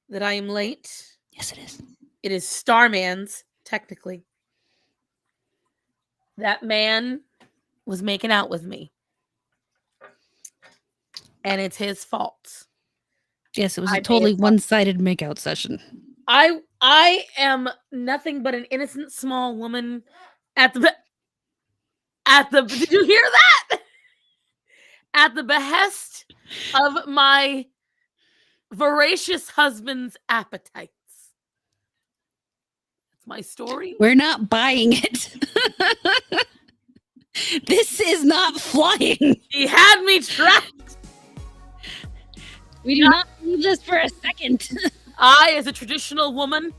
that I am late. Yes, it is. It is Starman's, technically. That man was making out with me. And it's his fault. Yes, it was a I may totally have fucked. one-sided makeout session. I am nothing but an innocent small woman at the did you hear that? At the behest of my voracious husband's appetites. That's my story. We're not buying it. This is not flying. He had me trapped. We do not believe this for a second. I, as a traditional woman,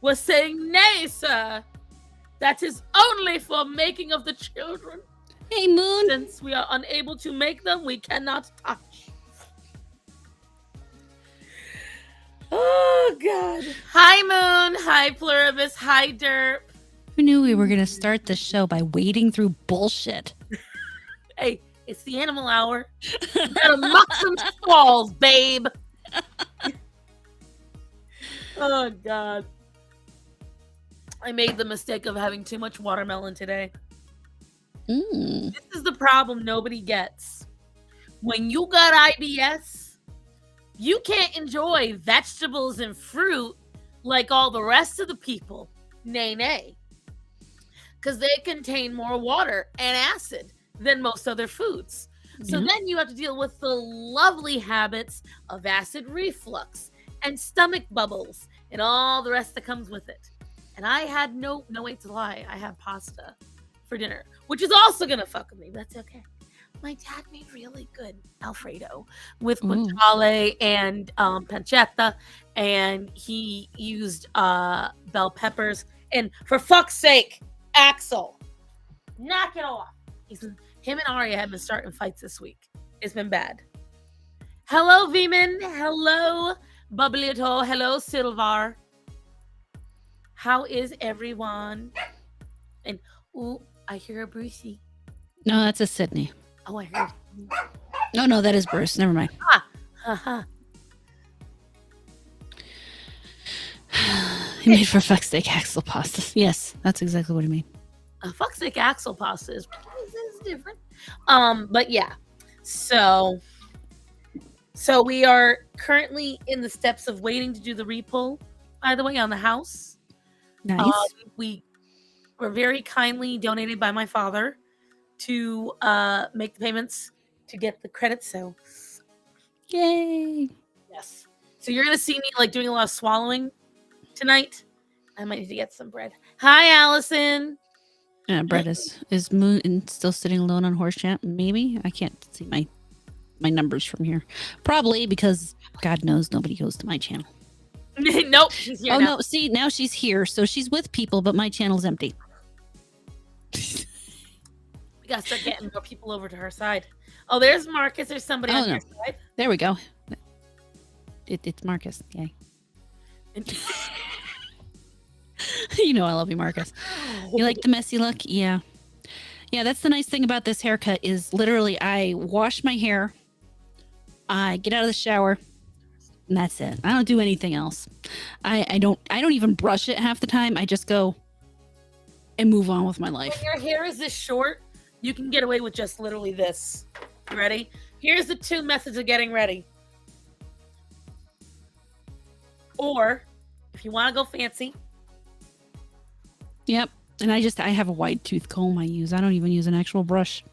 was saying, nay, sir. That is only for making of the children. Hey, Moon. Since we are unable to make them, we cannot touch. Oh, God. Hi, Moon. Hi, Pluribus. Hi, Derp. Who knew we were going to start the show by wading through bullshit? Hey, it's the animal hour. You gotta muck some squalls, babe. Oh, God. I made the mistake of having too much watermelon today. Mm. This is the problem nobody gets. When you got IBS, you can't enjoy vegetables and fruit like all the rest of the people. Nay, nay. Because they contain more water and acid than most other foods. So then you have to deal with the lovely habits of acid reflux and stomach bubbles and all the rest that comes with it. And I had no wait to lie, I had pasta for dinner, which is also gonna fuck with me, but that's okay. My dad made really good Alfredo with guanciale and pancetta, and he used bell peppers. And for fuck's sake, Axel, knock it off. Him and Arya have been starting fights this week. It's been bad. Hello, Veeman. Hello, Bubblito. Hello, Silvar. How is everyone? And ooh, I hear a Brucey. No, that's a Sydney. Oh, I heard. No, that is Bruce. Never mind. He made for fuck's sake Axel pasta. Yes, that's exactly what he made. A fuck's sake Axel pasta is different. But yeah. So we are currently in the steps of waiting to do the repull, by the way, on the house. Nice. We were very kindly donated by my father to make the payments to get the credits. So, yay! Yes. So you're gonna see me like doing a lot of swallowing tonight. I might need to get some bread. Hi, Allison. Bread is Moon still sitting alone on horse champ? Maybe I can't see my numbers from here. Probably because God knows nobody goes to my channel. Nope, she's here. No, see, now she's here, so she's with people, but my channel's empty. We gotta start getting more people over to her side. Oh, there's Marcus. There's somebody on your side. There we go. It's Marcus. Yay. You know I love you, Marcus. You like the messy look? Yeah. Yeah, that's the nice thing about this haircut is literally I wash my hair, I get out of the shower, and that's it. I don't do anything else. I don't even brush it half the time. I just go and move on with my life. When your hair is this short, you can get away with just literally this. You ready? Here's the 2 methods of getting ready. Or if you want to go fancy. Yep. And I have a wide tooth comb I use. I don't even use an actual brush.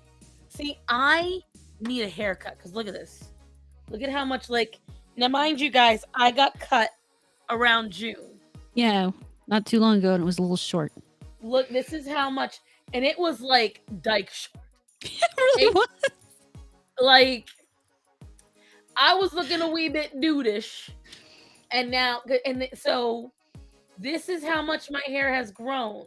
See, I need a haircut because look at this. Look at how much now mind you guys, I got cut around June. Yeah, not too long ago and it was a little short. Look, this is how much, and it was like dyke short. It really was. Like, I was looking a wee bit nudish. And now, so this is how much my hair has grown.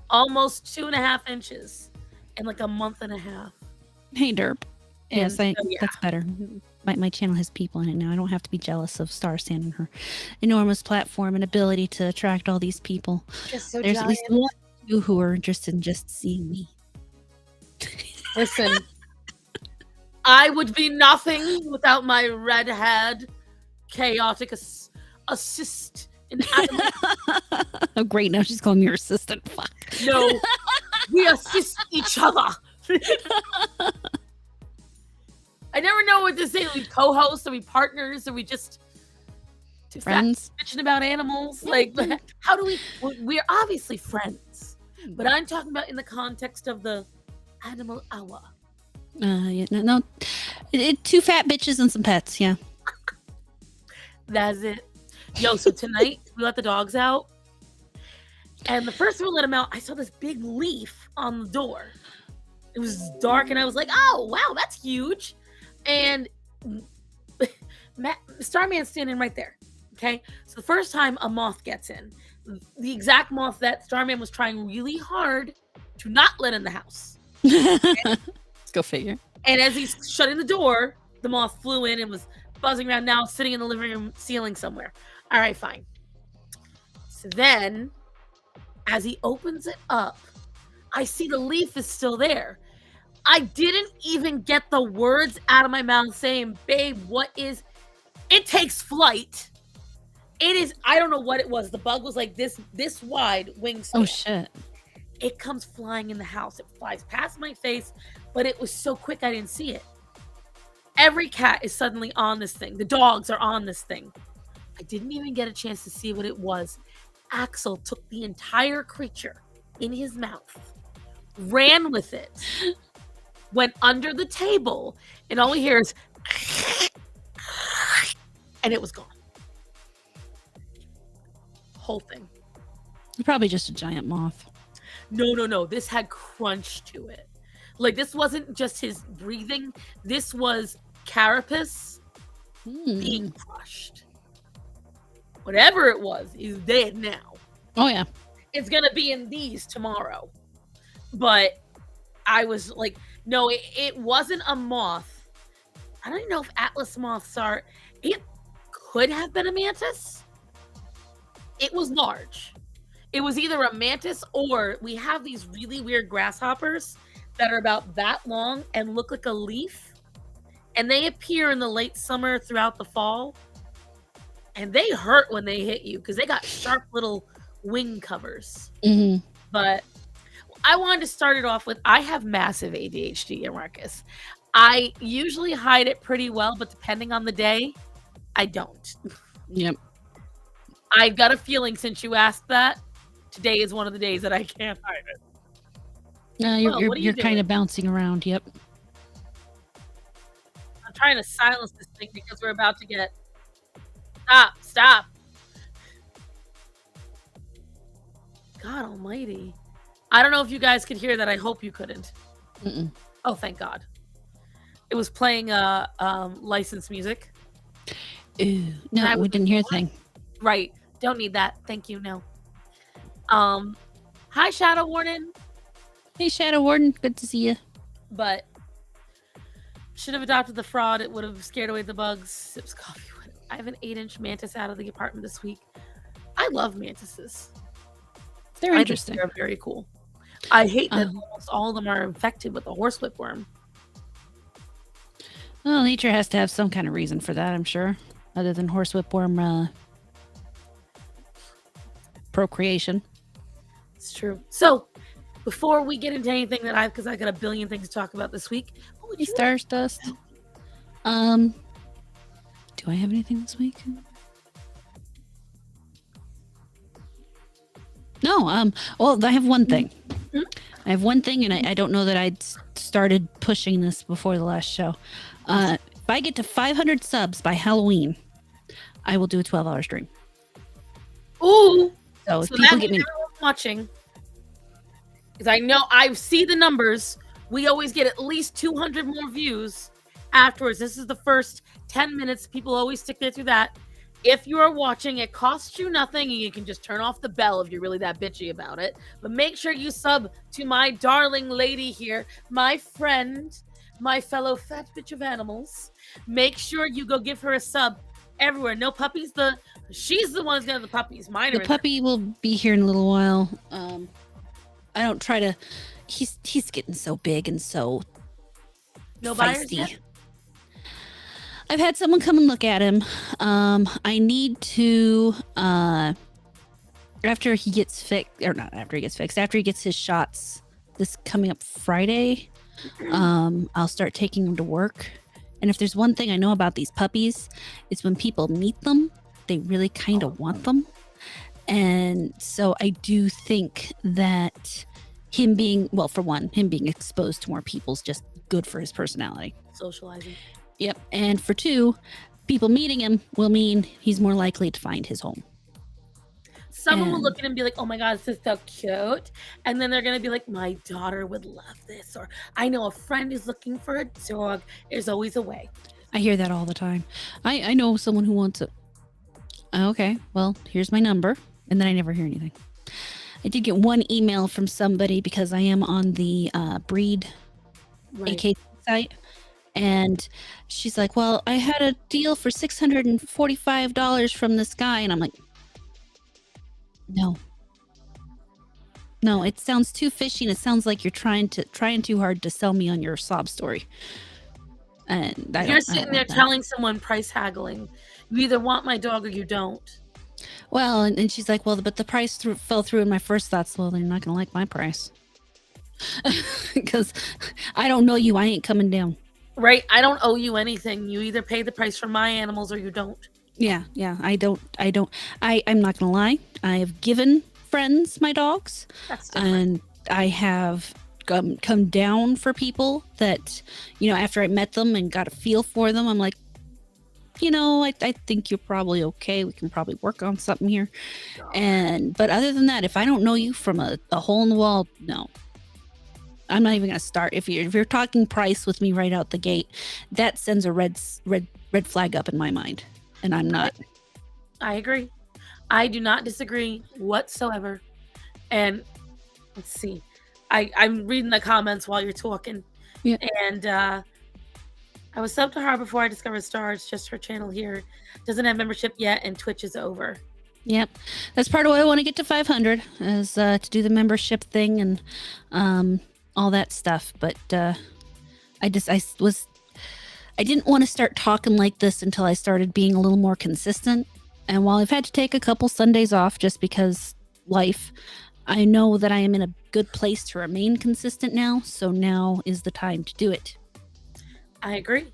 Almost 2.5 inches in like a month and a half. Hey, Derp. Yes, that's better. My channel has people in it now. I don't have to be jealous of Star Sand and her enormous platform and ability to attract all these people. Just so There's at least one of you who are interested in just seeing me. Listen, I would be nothing without my red-haired, chaotic assist in animal. Oh, great. Now she's calling me her assistant. Fuck. No, we assist each other. I never know what to say. Are we co-hosts? Are we partners? Are we just Friends? bitching about animals? Like, how do we? We're obviously friends, but I'm talking about in the context of the animal hour. Yeah, no. Two fat bitches and some pets. Yeah. That's it. Yo, so tonight we let the dogs out, and the first time we let them out, I saw this big leaf on the door. It was dark, and I was like, "Oh, wow, that's huge!" And Starman's standing right there. Okay, so the first time a moth gets in, the exact moth that Starman was trying really hard to not let in the house. Let's go figure. And as he's shutting the door, the moth flew in and was buzzing around, now sitting in the living room ceiling somewhere. All right, fine. So then, as he opens it up, I see the leaf is still there. I didn't even get the words out of my mouth saying, babe, what is... It takes flight. It is... I don't know what it was. The bug was like this wide wingspan. Oh, shit. It comes flying in the house. It flies past my face, but it was so quick I didn't see it. Every cat is suddenly on this thing. The dogs are on this thing. I didn't even get a chance to see what it was. Axel took the entire creature in his mouth, ran with it, went under the table, and all we hear is and it was gone. Whole thing. Probably just a giant moth. No. This had crunch to it. Like, this wasn't just his breathing. This was carapace being crushed. Whatever it was is dead now. Oh, yeah. It's going to be in these tomorrow. But I was like, no, it wasn't a moth. I don't even know if Atlas moths are... It could have been a mantis. It was large. It was either a mantis or we have these really weird grasshoppers that are about that long and look like a leaf. And they appear in the late summer throughout the fall. And they hurt when they hit you because they got sharp little wing covers. Mm-hmm. But I wanted to start it off with, I have massive ADHD, Marcus. I usually hide it pretty well, but depending on the day, I don't. Yep. I've got a feeling since you asked that, today is one of the days that I can't hide it. No, you're kind of bouncing around. Yep. I'm trying to silence this thing because we're about to get... Stop. God almighty. I don't know if you guys could hear that. I hope you couldn't. Mm-mm. Oh, thank God. It was playing licensed music. Ooh, no, we didn't hear a thing. Right. Don't need that. Thank you. No. Hi, Shadow Warden. Hey, Shadow Warden. Good to see you. But should have adopted the fraud. It would have scared away the bugs. Sips coffee. I have an 8-inch mantis out of the apartment this week. I love mantises. They're interesting. They're very cool. I hate that almost all of them are infected with the horsewhip worm. Well, nature has to have some kind of reason for that, I'm sure, other than horsewhip worm procreation. It's true. So, before we get into anything because I got a billion things to talk about this week. Hey, Stars Dust. Do I have anything this week? No. Well, I have one thing. Mm-hmm. I have one thing, and I don't know that I'd started pushing this before the last show. If I get to 500 subs by Halloween, I will do a 12-hour stream. Ooh. So if So people that get means me, everyone watching, because I know I see the numbers. We always get at least 200 more views afterwards. This is the first 10 minutes. People always stick there through that. If you are watching, it costs you nothing, and you can just turn off the bell if you're really that bitchy about it. But make sure you sub to my darling lady here, my friend, my fellow fat bitch of animals. Make sure you go give her a sub everywhere. No puppies. She's the one who's gonna have the puppies. Mine are the puppy will be here in a little while. I don't try to. He's getting so big and so no buyers feisty. yet? I've had someone come and look at him. I need to after he gets fixed, or not after he gets fixed, after he gets his shots this coming up Friday, I'll start taking him to work. And if there's one thing I know about these puppies, it's when people meet them, they really kind of want them. And so I do think that him being, well, for one, him being exposed to more people is just good for his personality. Socializing. Yep. And for two, people meeting him will mean he's more likely to find his home. Someone will And- look at him and be like, "Oh my god, this is so cute," and then they're gonna be like, "My daughter would love this," or "I know a friend is looking for a dog." There's always a way. I hear that all the time. I know someone who wants it. Okay, well, here's my number. And then I never hear anything. I did get one email from somebody because I am on the breed Right. AK site. And she's like, well, I had a deal for $645 from this guy. And I'm like, no. No, it sounds too fishy, and it sounds like you're trying too hard to sell me on your sob story. And You're sitting there telling someone price haggling. You either want my dog or you don't. Well, and she's like, well, but the price fell through, and my first thoughts, well, they're not going to like my price. Because I don't know you. I ain't coming down. Right? I don't owe you anything. You either pay the price for my animals or you don't. Yeah. I'm not going to lie. I have given friends my dogs. That's different. And I have come down for people that, after I met them and got a feel for them, I'm like, I think you're probably okay. We can probably work on something here. But other than that, if I don't know you from a hole in the wall, no. I'm not even going to start. If you're talking price with me right out the gate, that sends a red flag up in my mind, and I'm not. I agree. I do not disagree whatsoever. And let's see, I'm reading the comments while you're talking. Yeah. And I was subbed to her before I discovered Star. It's just her channel here. Doesn't have membership yet, and Twitch is over. Yep, that's part of why I want to get to 500 is to do the membership thing and all that stuff. But I didn't want to start talking like this until I started being a little more consistent. And while I've had to take a couple Sundays off just because life, I know that I am in a good place to remain consistent now. So now is the time to do it. I agree.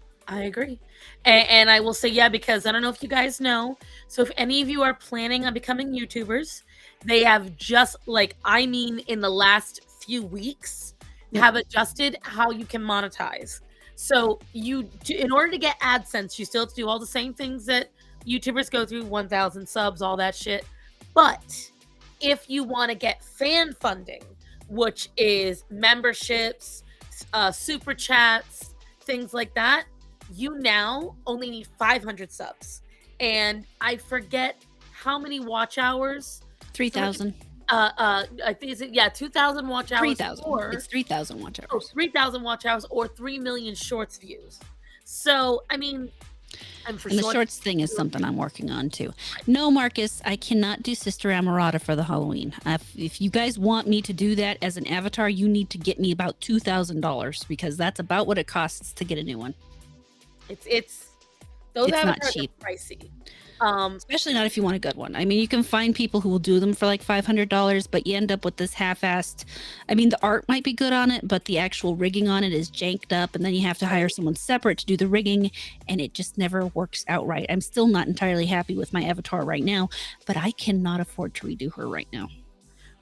And I will say, yeah, because I don't know if you guys know. So if any of you are planning on becoming YouTubers, they have just in the last few weeks, have adjusted how you can monetize. So in order to get AdSense, you still have to do all the same things that YouTubers go through, 1,000 subs, all that shit. But if you want to get fan funding, which is memberships, super chats, things like that, you now only need 500 subs. And I forget how many watch hours. 3,000. I think 2,000 watch hours. 3,000. It's 3,000 watch hours. 3,000 watch hours or 3 million shorts views. So, I mean, and the shorts thing is something I'm working on too. No, Marcus, I cannot do Sister StarMorata for the Halloween. If you guys want me to do that as an avatar, you need to get me about $2,000 because that's about what it costs to get a new one. It's not cheap. Are pricey. Especially not if you want a good one. I mean, you can find people who will do them for like $500, but you end up with this half-assed. I mean, the art might be good on it, but the actual rigging on it is janked up, and then you have to hire someone separate to do the rigging, and it just never works out right. I'm still not entirely happy with my avatar right now, but I cannot afford to redo her right now.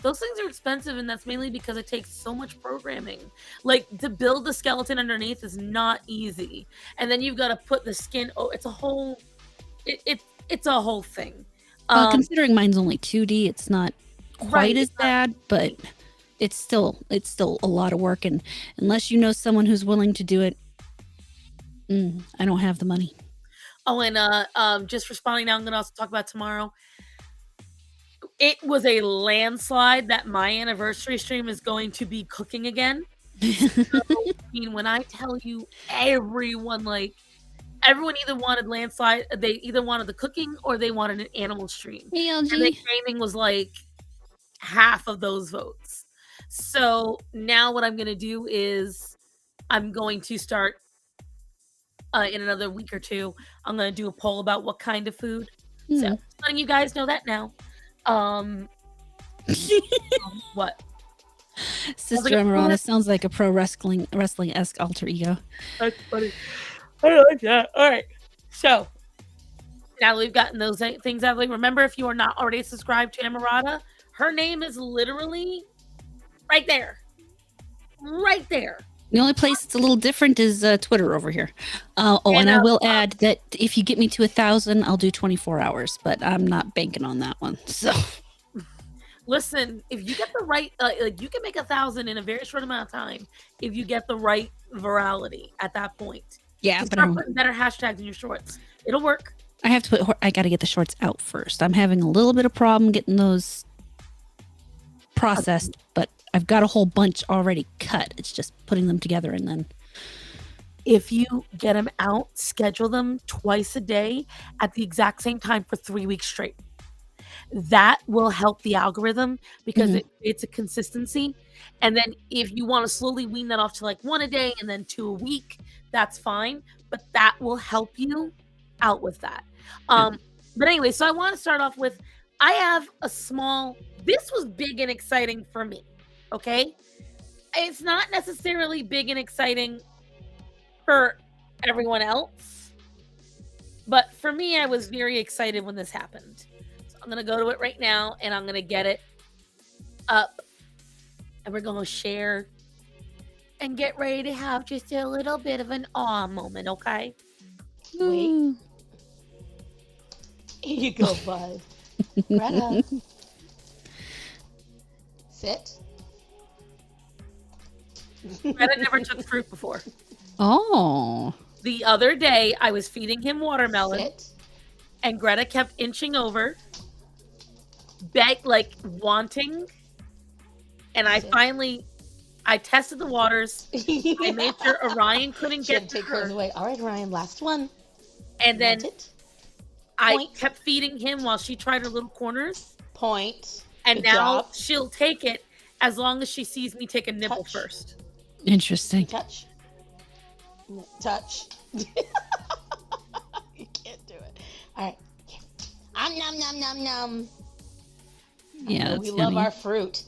Those things are expensive, and that's mainly because it takes so much programming. Like, to build the skeleton underneath is not easy, and then you've got to put the skin. Oh, it's a whole. It's a whole thing. Well, considering mine's only 2D, it's not quite as bad, but it's still a lot of work. And unless you know someone who's willing to do it, I don't have the money. Oh, and just responding now, I'm going to also talk about tomorrow. It was a landslide that my anniversary stream is going to be cooking again. So, I mean, when I tell you everyone either wanted landslide, they either wanted the cooking or they wanted an animal stream. And the gaming was like half of those votes. So now what I'm going to do is I'm going to start in another week or two, I'm gonna do a poll about what kind of food. So, Hmm. just letting you guys know that now. What? Sister Amarana sounds like a pro wrestling-esque alter ego. That's funny. I like that. All right. So now that we've gotten those things out of the way, remember, if you are not already subscribed to StarMorata, her name is literally right there. Right there. The only place it's a little different is Twitter over here. And I will add that if you get me to 1,000, I'll do 24 hours, but I'm not banking on that one. So listen, if you get the right, like you can make 1,000 in a very short amount of time if you get the right virality at that point. Yeah, Just but start putting better hashtags in your shorts. It'll work. I have to I got to get the shorts out first. I'm having a little bit of problem getting those processed, but I've got a whole bunch already cut. It's just putting them together and then. If you get them out, schedule them twice a day at the exact same time for 3 weeks straight. That will help the algorithm because it's a consistency. And then if you want to slowly wean that off to like 1 a day and then 2 a week, that's fine. But that will help you out with that. But anyway, so I want to start off with, I have a small, this was big and exciting for me. Okay. It's not necessarily big and exciting for everyone else, but for me, I was very excited when this happened. So I'm gonna go to it right now and I'm gonna get it up and we're gonna share and get ready to have just a little bit of an awe moment. Okay, wait, here you go, bud. Greta, sit. Greta never took fruit before. Oh. The other day, I was feeding him watermelon, Sit. and Greta kept inching over, like wanting. And I finally, I tested the waters. I made sure Orion couldn't get to take hers her. away. All right, Ryan, last one. And then I Point. kept feeding him while she tried her little corners. Point. And Good now job. she'll take it as long as she sees me take a nibble Touch. first. Interesting. Touch. Touch. You can't do it. All right. Nom nom nom nom. Yeah, that's we yummy. love our fruit.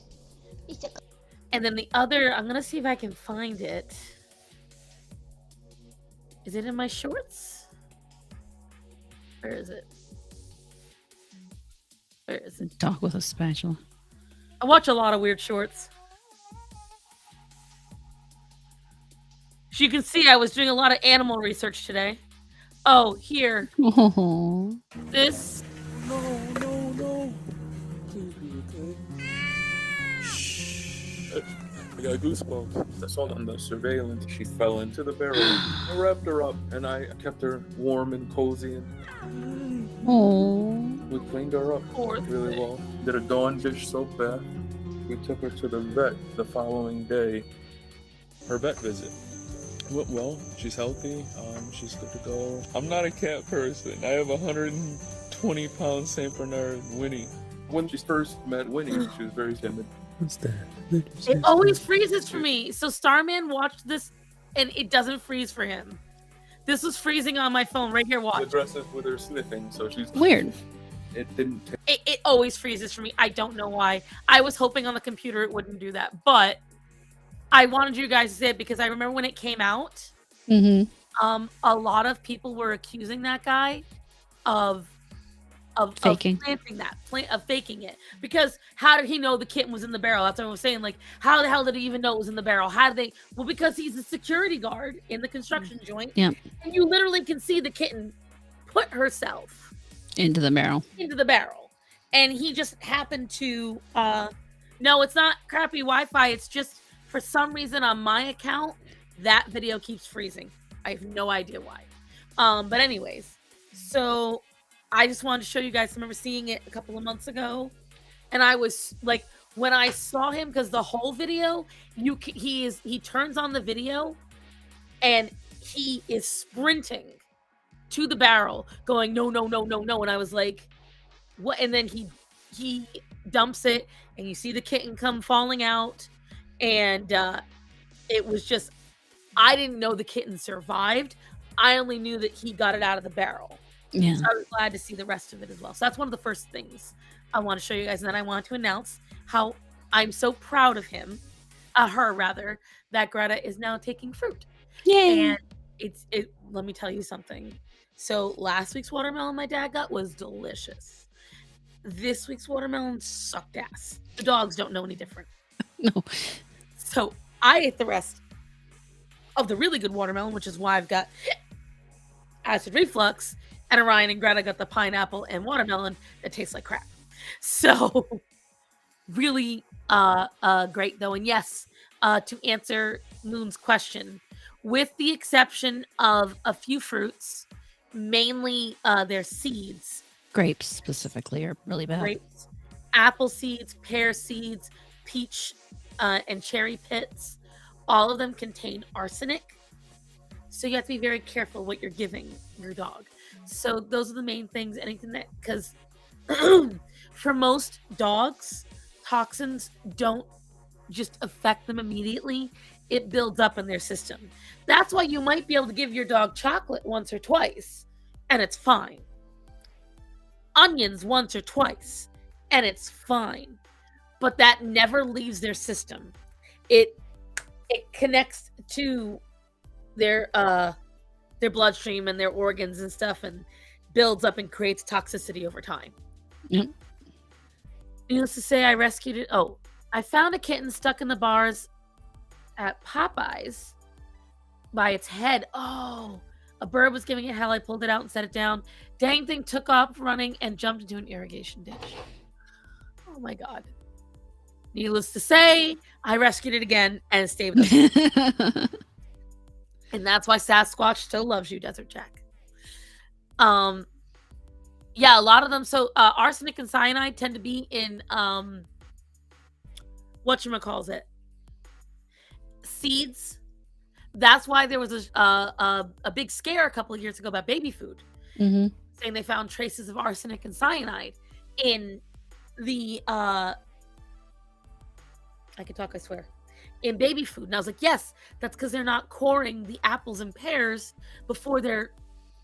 And then the other, I'm gonna see if I can find it. Is it in my shorts? Where is it? Where is it? Dog with a spatula. I watch a lot of weird shorts. As you can see, I was doing a lot of animal research today. Oh, here. Oh. This. No. Please be okay. Shh. I got goosebumps. I saw on the surveillance. She fell into the barrel. I wrapped her up and I kept her warm and cozy. And Oh. we cleaned her up really well. Did a Dawn dish soap bath. We took her to the vet the following day. Her vet visit went well. She's healthy. She's good to go. I'm not a cat person. I have a 120-pound Saint Bernard, Winnie. When she first met Winnie, she was very timid. What's that? It always freezes for me. So Starman watched this, and it doesn't freeze for him. This was freezing on my phone right here. Watch. Addresses with her sniffing, so she's Weird. It didn't. It always freezes for me. I don't know why. I was hoping on the computer it wouldn't do that, but I wanted you guys to say it because I remember when it came out. A lot of people were accusing that guy of Faking. of faking it, because how did he know the kitten was in the barrel? That's what I was saying. Like, how the hell did he even know it was in the barrel? How did they? Well, because he's a security guard in the construction joint. Yep. And you literally can see the kitten put herself Into the barrel. and he just happened to no, it's not crappy Wi-Fi. It's just for some reason on my account that video keeps freezing. I have no idea why. But anyways, so I just wanted to show you guys. I remember seeing it a couple of months ago, and I was like, when I saw him, because the whole video, he turns on the video, and he is sprinting to the barrel, going no, and I was like, what? And then he dumps it, and you see the kitten come falling out, and it was just, I didn't know the kitten survived. I only knew that he got it out of the barrel. Yeah. So I was glad to see the rest of it as well. So that's one of the first things I want to show you guys. And then I want to announce how I'm so proud of him, her rather, that Greta is now taking fruit. Yay. And let me tell you something. So last week's watermelon my dad got was delicious. This week's watermelon sucked ass. The dogs don't know any different. No. So I ate the rest of the really good watermelon, which is why I've got acid reflux, and Orion and Greta got the pineapple and watermelon that tastes like crap. So really great though. And yes, to answer Moon's question, with the exception of a few fruits, mainly their seeds. Grapes specifically are really bad. Grapes, apple seeds, pear seeds, peach and cherry pits, all of them contain arsenic. So you have to be very careful what you're giving your dog. So those are the main things. Anything that, because for most dogs, toxins don't just affect them immediately. It builds up in their system. That's why you might be able to give your dog chocolate once or twice, and it's fine. Onions once or twice, and it's fine. But that never leaves their system. It connects to their bloodstream and their organs and stuff, and builds up and creates toxicity over time. Yep. Needless to say, I rescued it. Oh, I found a kitten stuck in the bars at Popeyes by its head. Oh, a bird was giving it hell. I pulled it out and set it down. Dang thing took off running and jumped into an irrigation ditch. Oh my God. Needless to say, I rescued it again and it stayed with us. And that's why Sasquatch still loves you, Desert Jack. Yeah, a lot of them. So arsenic and cyanide tend to be in whatchamacallit, seeds. That's why there was a big scare a couple of years ago about baby food, saying they found traces of arsenic and cyanide in the I can talk, I swear, in baby food. And I was like, yes, that's because they're not coring the apples and pears before they're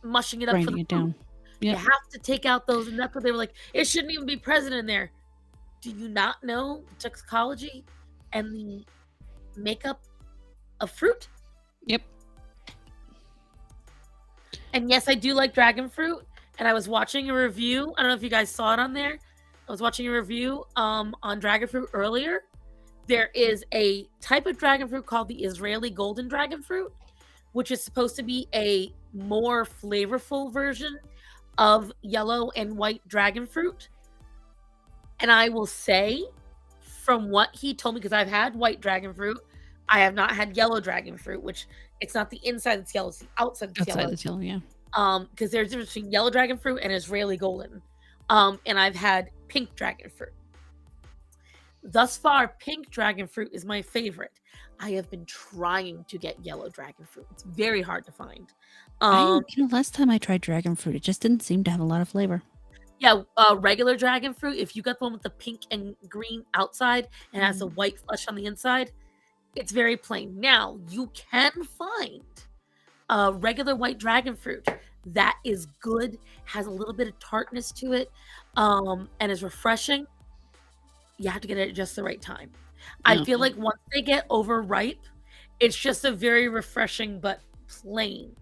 mushing it up for the it down. You have to take out those, and that's what they were like, it shouldn't even be present in there. Do you not know the toxicology and the makeup of fruit? Yep. And yes, I do like dragon fruit. And I was watching a review. I don't know if you guys saw it on there. I was watching a review on dragon fruit earlier. There is a type of dragon fruit called the Israeli golden dragon fruit, which is supposed to be a more flavorful version of yellow and white dragon fruit. And I will say, from what he told me, because I've had white dragon fruit, I have not had yellow dragon fruit, which it's not the inside that's yellow, it's the outside that's yellow. Outside that's yellow, yeah. Because there's a difference between yellow dragon fruit and Israeli golden. And I've had pink dragon fruit. Thus far, pink dragon fruit is my favorite. I have been trying to get yellow dragon fruit. It's very hard to find. Last time I tried dragon fruit, it just didn't seem to have a lot of flavor. Yeah, regular dragon fruit, if you got the one with the pink and green outside and has a white flesh on the inside, it's very plain. Now, you can find regular white dragon fruit that is good, has a little bit of tartness to it, and is refreshing. You have to get it at just the right time. I feel like once they get overripe, it's just a very refreshing but plain.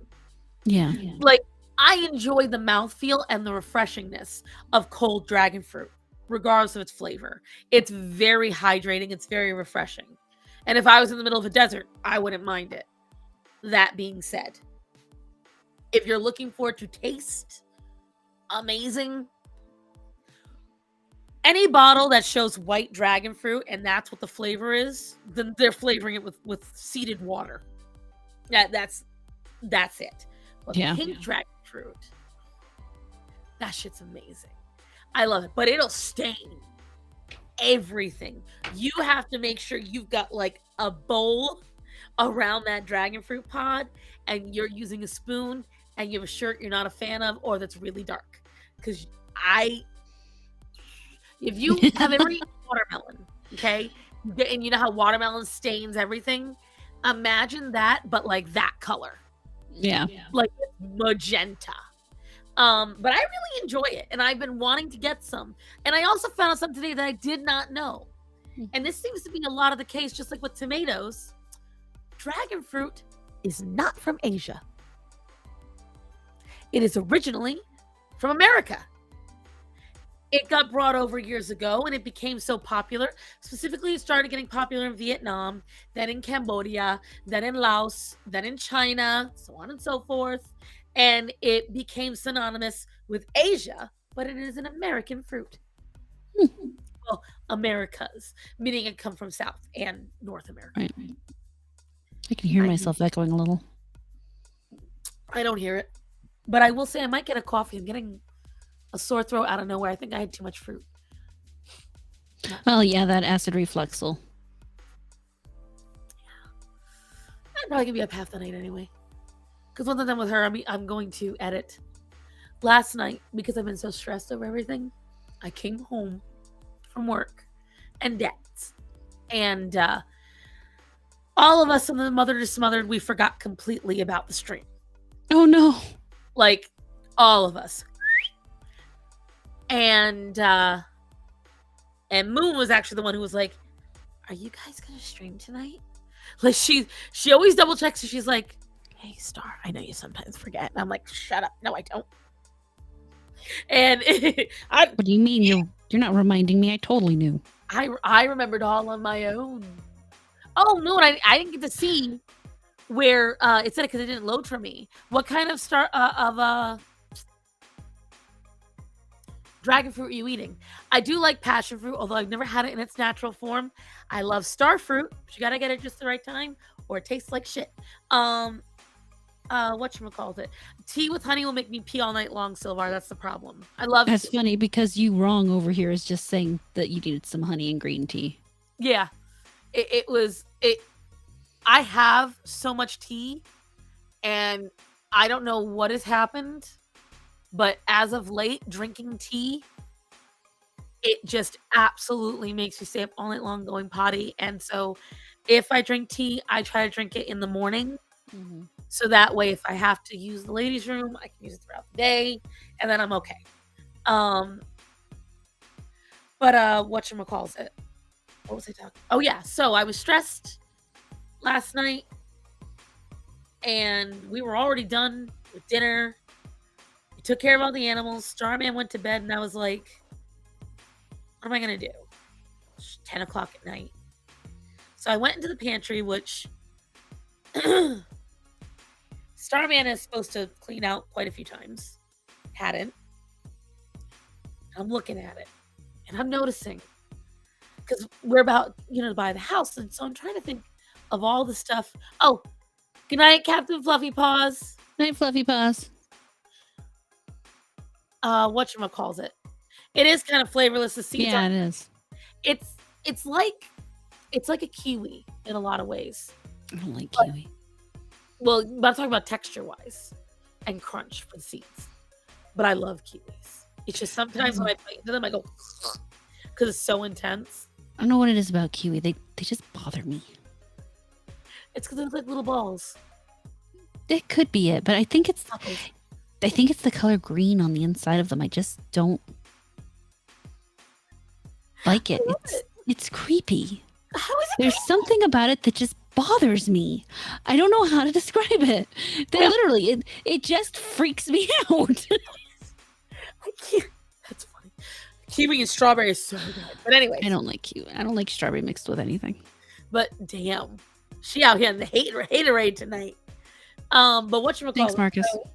Yeah. Like, I enjoy the mouthfeel and the refreshingness of cold dragon fruit, regardless of its flavor. It's very hydrating. It's very refreshing. And if I was in the middle of a desert, I wouldn't mind it. That being said, if you're looking for it to taste amazing, any bottle that shows white dragon fruit and that's what the flavor is, then they're flavoring it with seeded water. That's it. But pink dragon fruit, that shit's amazing. I love it, but it'll stain everything. You have to make sure you've got like a bowl around that dragon fruit pod, and you're using a spoon, and you have a shirt you're not a fan of, or that's really dark. Because if you have ever eaten watermelon, okay, and you know how watermelon stains everything, imagine that, but like that color. Yeah. like magenta. But I really enjoy it, and I've been wanting to get some. And I also found out something today that I did not know. And this seems to be a lot of the case, just like with tomatoes. Dragon fruit is not from Asia. It is originally from America. It got brought over years ago and it became so popular. Specifically, it started getting popular in Vietnam, then in Cambodia, then in Laos, then in China, so on and so forth. And it became synonymous with Asia, but it is an American fruit. Well, Americas, meaning it come from South and North America. Right. I can hear myself echoing a little. I don't hear it. But I will say I might get a coffee. I'm getting a sore throat out of nowhere. I think I had too much fruit. Well, yeah, that acid reflux will. I'm probably gonna be up half the night anyway. Because once I'm done with her, I'm going to edit. Last night, because I've been so stressed over everything, I came home from work and debts. And all of us in the Mother to Smothered, we forgot completely about the stream. Oh no. Like, all of us. And Moon was actually the one who was like, "Are you guys gonna stream tonight?" Like she always double checks and she's like, "Hey Star, I know you sometimes forget." And I'm like, "Shut up. No, I don't." And What do you mean you're not reminding me? I totally knew. I remembered all on my own. Oh no, I didn't get to see where it said it because it didn't load for me. What kind of dragon fruit are you eating? I do like passion fruit, although I've never had it in its natural form. I love star fruit, but you gotta get it just the right time, or it tastes like shit. Whatchamacallit? Tea with honey will make me pee all night long, Silvar. That's the problem. I love That's tea. funny because you wrong over here is just saying that you needed some honey and green tea. Yeah. I have so much tea, and I don't know what has happened, but as of late, drinking tea, it just absolutely makes me stay up all night long going potty. And so if I drink tea, I try to drink it in the morning. Mm-hmm. So that way, if I have to use the ladies' room, I can use it throughout the day, and then I'm okay. But whatchamacallit? What was I talking? Oh yeah, so I was stressed last night, and we were already done with dinner. We took care of all the animals. Starman went to bed, and I was like, "What am I gonna do?" It's 10 o'clock at night. So I went into the pantry, which Starman is supposed to clean out quite a few times. Hadn't. I'm looking at it, and I'm noticing, because we're about, to buy the house, and so I'm trying to think of all the stuff. Oh, good night, Captain Fluffy Paws. Night, Fluffy Paws. Whatchamacallit? It is kind of flavorless. The seeds Yeah, it is. It's like a kiwi in a lot of ways. I don't like kiwi. Well, but I'm talking about texture-wise and crunch for the seeds. But I love kiwis. It's just sometimes when I bite into them, I go because it's so intense. I don't know what it is about kiwi. They just bother me. It's because they look like little balls. It could be it, but I think it's the color green on the inside of them. I just don't like it. It's creepy. How is it? There's something about it that just bothers me. I don't know how to describe it. Literally, it just freaks me out. I can't. That's funny. Kiwi and strawberry is so good. But anyway, I don't like kiwi. I don't like strawberry mixed with anything. But damn, she out here in the haterade tonight. But whatchamacallit? Thanks, Marcus. So,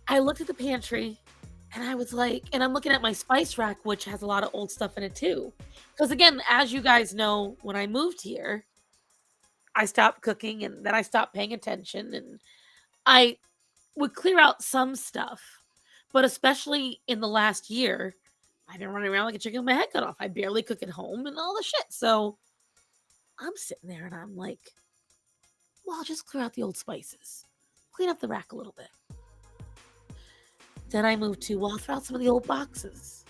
I looked at the pantry, and I was like, and I'm looking at my spice rack, which has a lot of old stuff in it too. Because again, as you guys know, when I moved here, I stopped cooking, and then I stopped paying attention, and I would clear out some stuff. But especially in the last year, I've been running around like a chicken with my head cut off. I barely cook at home and all the shit. So I'm sitting there and I'm like, well, I'll just clear out the old spices. Clean up the rack a little bit. Then I moved to, well, I'll throw out some of the old boxes.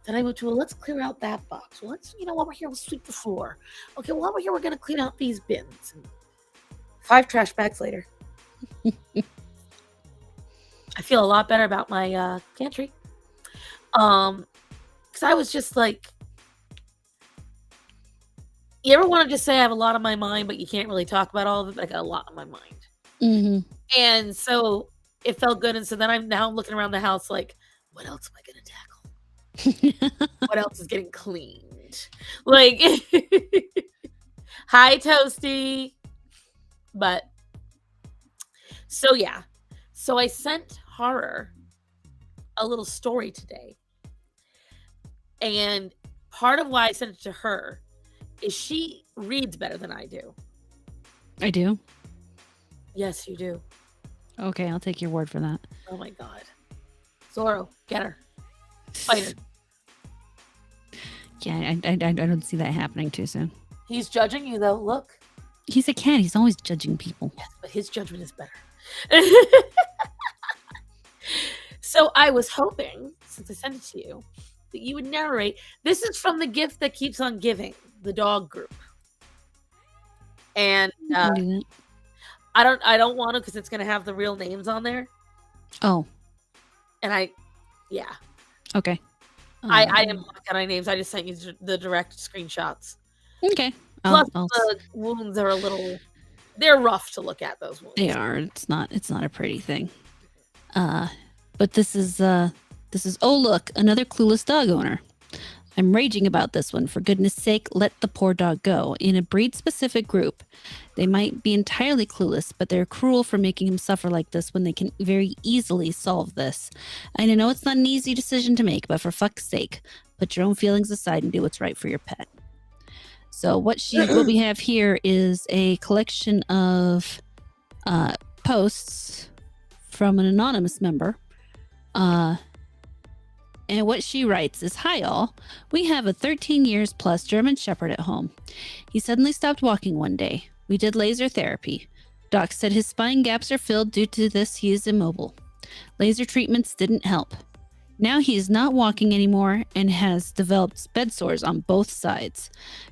Then I moved to, well, let's clear out that box. Well, let's, while we're here, we'll sweep the floor. Okay, while we're here, we're going to clean out these bins. And 5 trash bags later. I feel a lot better about my pantry. Because I was just like, you ever want to just say I have a lot on my mind, but you can't really talk about all of it? I got a lot on my mind. Mm-hmm. And so it felt good. And so then I'm looking around the house like, what else am I going to tackle? What else is getting cleaned? Like, hi, Toasty. But, so yeah. So I sent Horror a little story today. And part of why I sent it to her is she reads better than I do. I do. Yes, you do. Okay, I'll take your word for that. Oh my God. Zorro, get her. Fight her. Yeah, I don't see that happening too soon. He's judging you though. Look. He's a cat. He's always judging people. Yes, but his judgment is better. So I was hoping, since I sent it to you, that you would narrate. This is from the Gift That Keeps on Giving, the dog group. And I can do that. I don't want to because it's gonna have the real names on there. Oh, And okay. I am not counting names. I just sent you the direct screenshots. Okay. Plus the wounds are they're rough to look at, those wounds. They are. It's not a pretty thing. But this is oh look, another clueless dog owner. I'm raging about this one. For goodness sake, let the poor dog go. In a breed-specific group, they might be entirely clueless, but they're cruel for making him suffer like this when they can very easily solve this. And I know it's not an easy decision to make, but for fuck's sake, put your own feelings aside and do what's right for your pet. So what we have here is a collection of posts from an anonymous member. And what she writes is, "Hi all, we have a 13 years plus German Shepherd at home. He suddenly stopped walking one day. We did laser therapy. Doc said his spine gaps are filled. Due to this, he is immobile. Laser treatments didn't help. Now he is not walking anymore and has developed bed sores on both sides.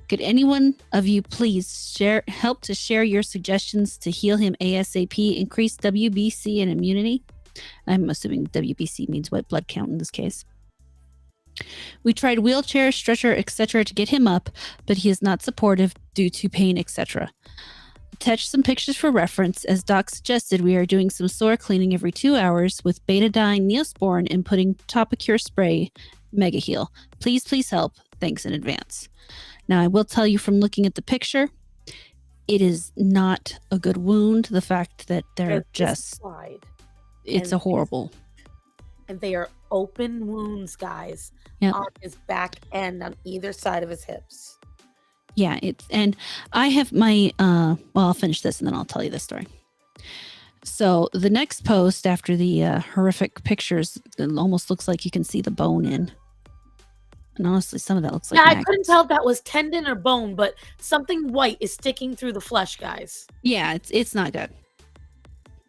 Could anyone of you please help to share your suggestions to heal him ASAP, increase WBC and immunity?" I'm assuming WBC means white blood count in this case. "We tried wheelchair, stretcher, etc. to get him up, but he is not supportive due to pain, etc. Attach some pictures for reference. As Doc suggested, we are doing some sore cleaning every 2 hours with betadine, Neosporin, and putting Topicure spray, Mega Heal. Please help. Thanks in advance." Now, I will tell you from looking at the picture, it is not a good wound. The fact that they're just... It's a horrible... And they are open wounds, guys, on his back end on either side of his hips. Yeah, and I have my well, I'll finish this and then I'll tell you this story. So the next post after the horrific pictures, it almost looks like you can see the bone in. And honestly, some of that looks like I maggots. couldn't tell if that was tendon or bone, but something white is sticking through the flesh, guys. Yeah, it's not good.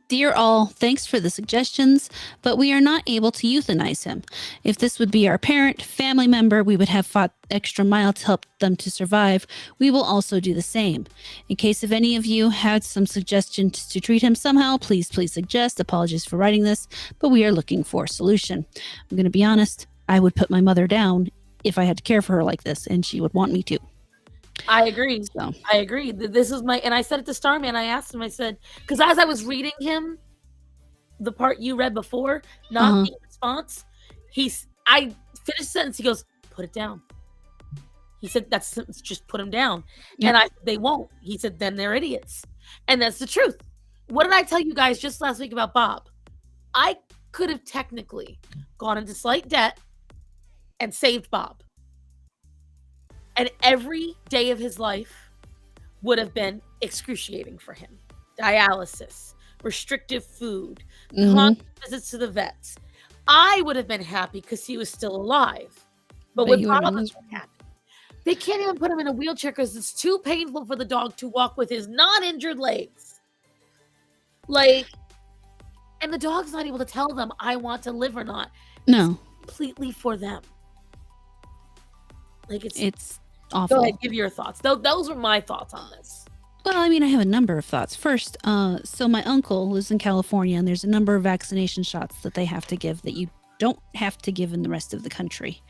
"Dear all, thanks for the suggestions, but we are not able to euthanize him. If this would be our parent, family member, we would have fought extra mile to help them to survive. We will also do the same. In case if any of you had some suggestions to treat him somehow, please suggest. Apologies for writing this, but we are looking for a solution. I'm going to be honest, I would put my mother down if I had to care for her like this, and she would want me to." I agree. So. I agree. This is and I said it to Starman. I asked him, I said, because as I was reading him, the part you read before, not the response, I finished the sentence. He goes, "Put it down." He said, "That's just put him down." Yep. And I said, "They won't." He said, "Then they're idiots." And that's the truth. What did I tell you guys just last week about Bob? I could have technically gone into slight debt and saved Bob. And every day of his life would have been excruciating for him. Dialysis, restrictive food, constant visits to the vets. I would have been happy because he was still alive. But with Bob, I was happy. They can't even put him in a wheelchair because it's too painful for the dog to walk with his non-injured legs. And the dog's not able to tell them, "I want to live" or not. No. It's completely for them. It's awful. Go ahead, give your thoughts. Those were my thoughts on this. Well, I mean, I have a number of thoughts. First, so my uncle lives in California, and there's a number of vaccination shots that they have to give that you don't have to give in the rest of the country.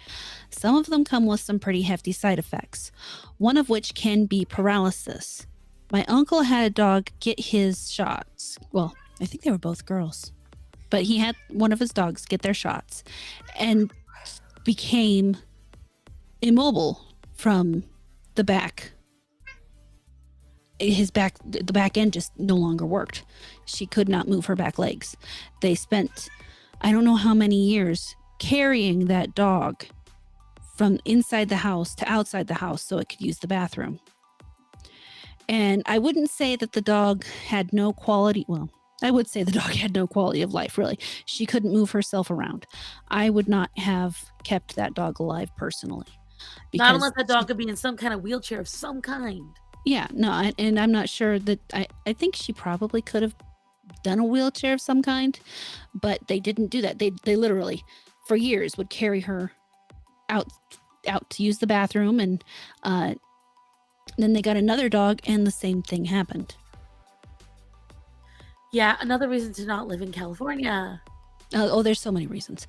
Some of them come with some pretty hefty side effects, one of which can be paralysis. My uncle had a dog get his shots. Well, I think they were both girls, but he had one of his dogs get their shots and became immobile from the back. The back end just no longer worked. She could not move her back legs. They spent, I don't know how many years carrying that dog from inside the house to outside the house so it could use the bathroom. And I wouldn't say that the dog had no quality. Well, I would say the dog had no quality of life, really. She couldn't move herself around. I would not have kept that dog alive personally. Not unless that dog could be in some kind of wheelchair of some kind. Yeah, no, and I'm not sure that I think she probably could have done a wheelchair of some kind, but they didn't do that. They literally for years would carry her out to use the bathroom, and then they got another dog and the same thing happened. Yeah, another reason to not live in California. There's so many reasons.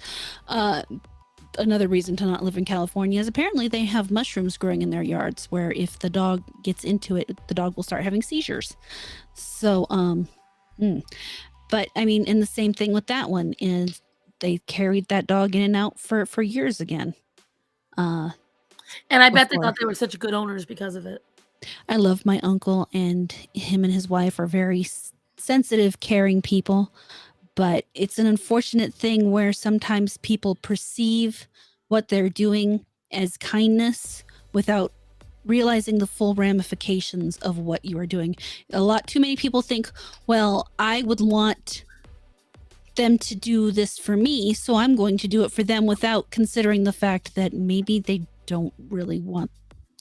Another reason to not live in California is apparently they have mushrooms growing in their yards where if the dog gets into it, the dog will start having seizures. So, but I mean, and the same thing with that one is they carried that dog in and out for years again. And I bet they thought they were such good owners because of it. I love my uncle, and him and his wife are very sensitive, caring people. But it's an unfortunate thing where sometimes people perceive what they're doing as kindness without realizing the full ramifications of what you are doing. Too many people think, well, I would want them to do this for me, so I'm going to do it for them without considering the fact that maybe they don't really want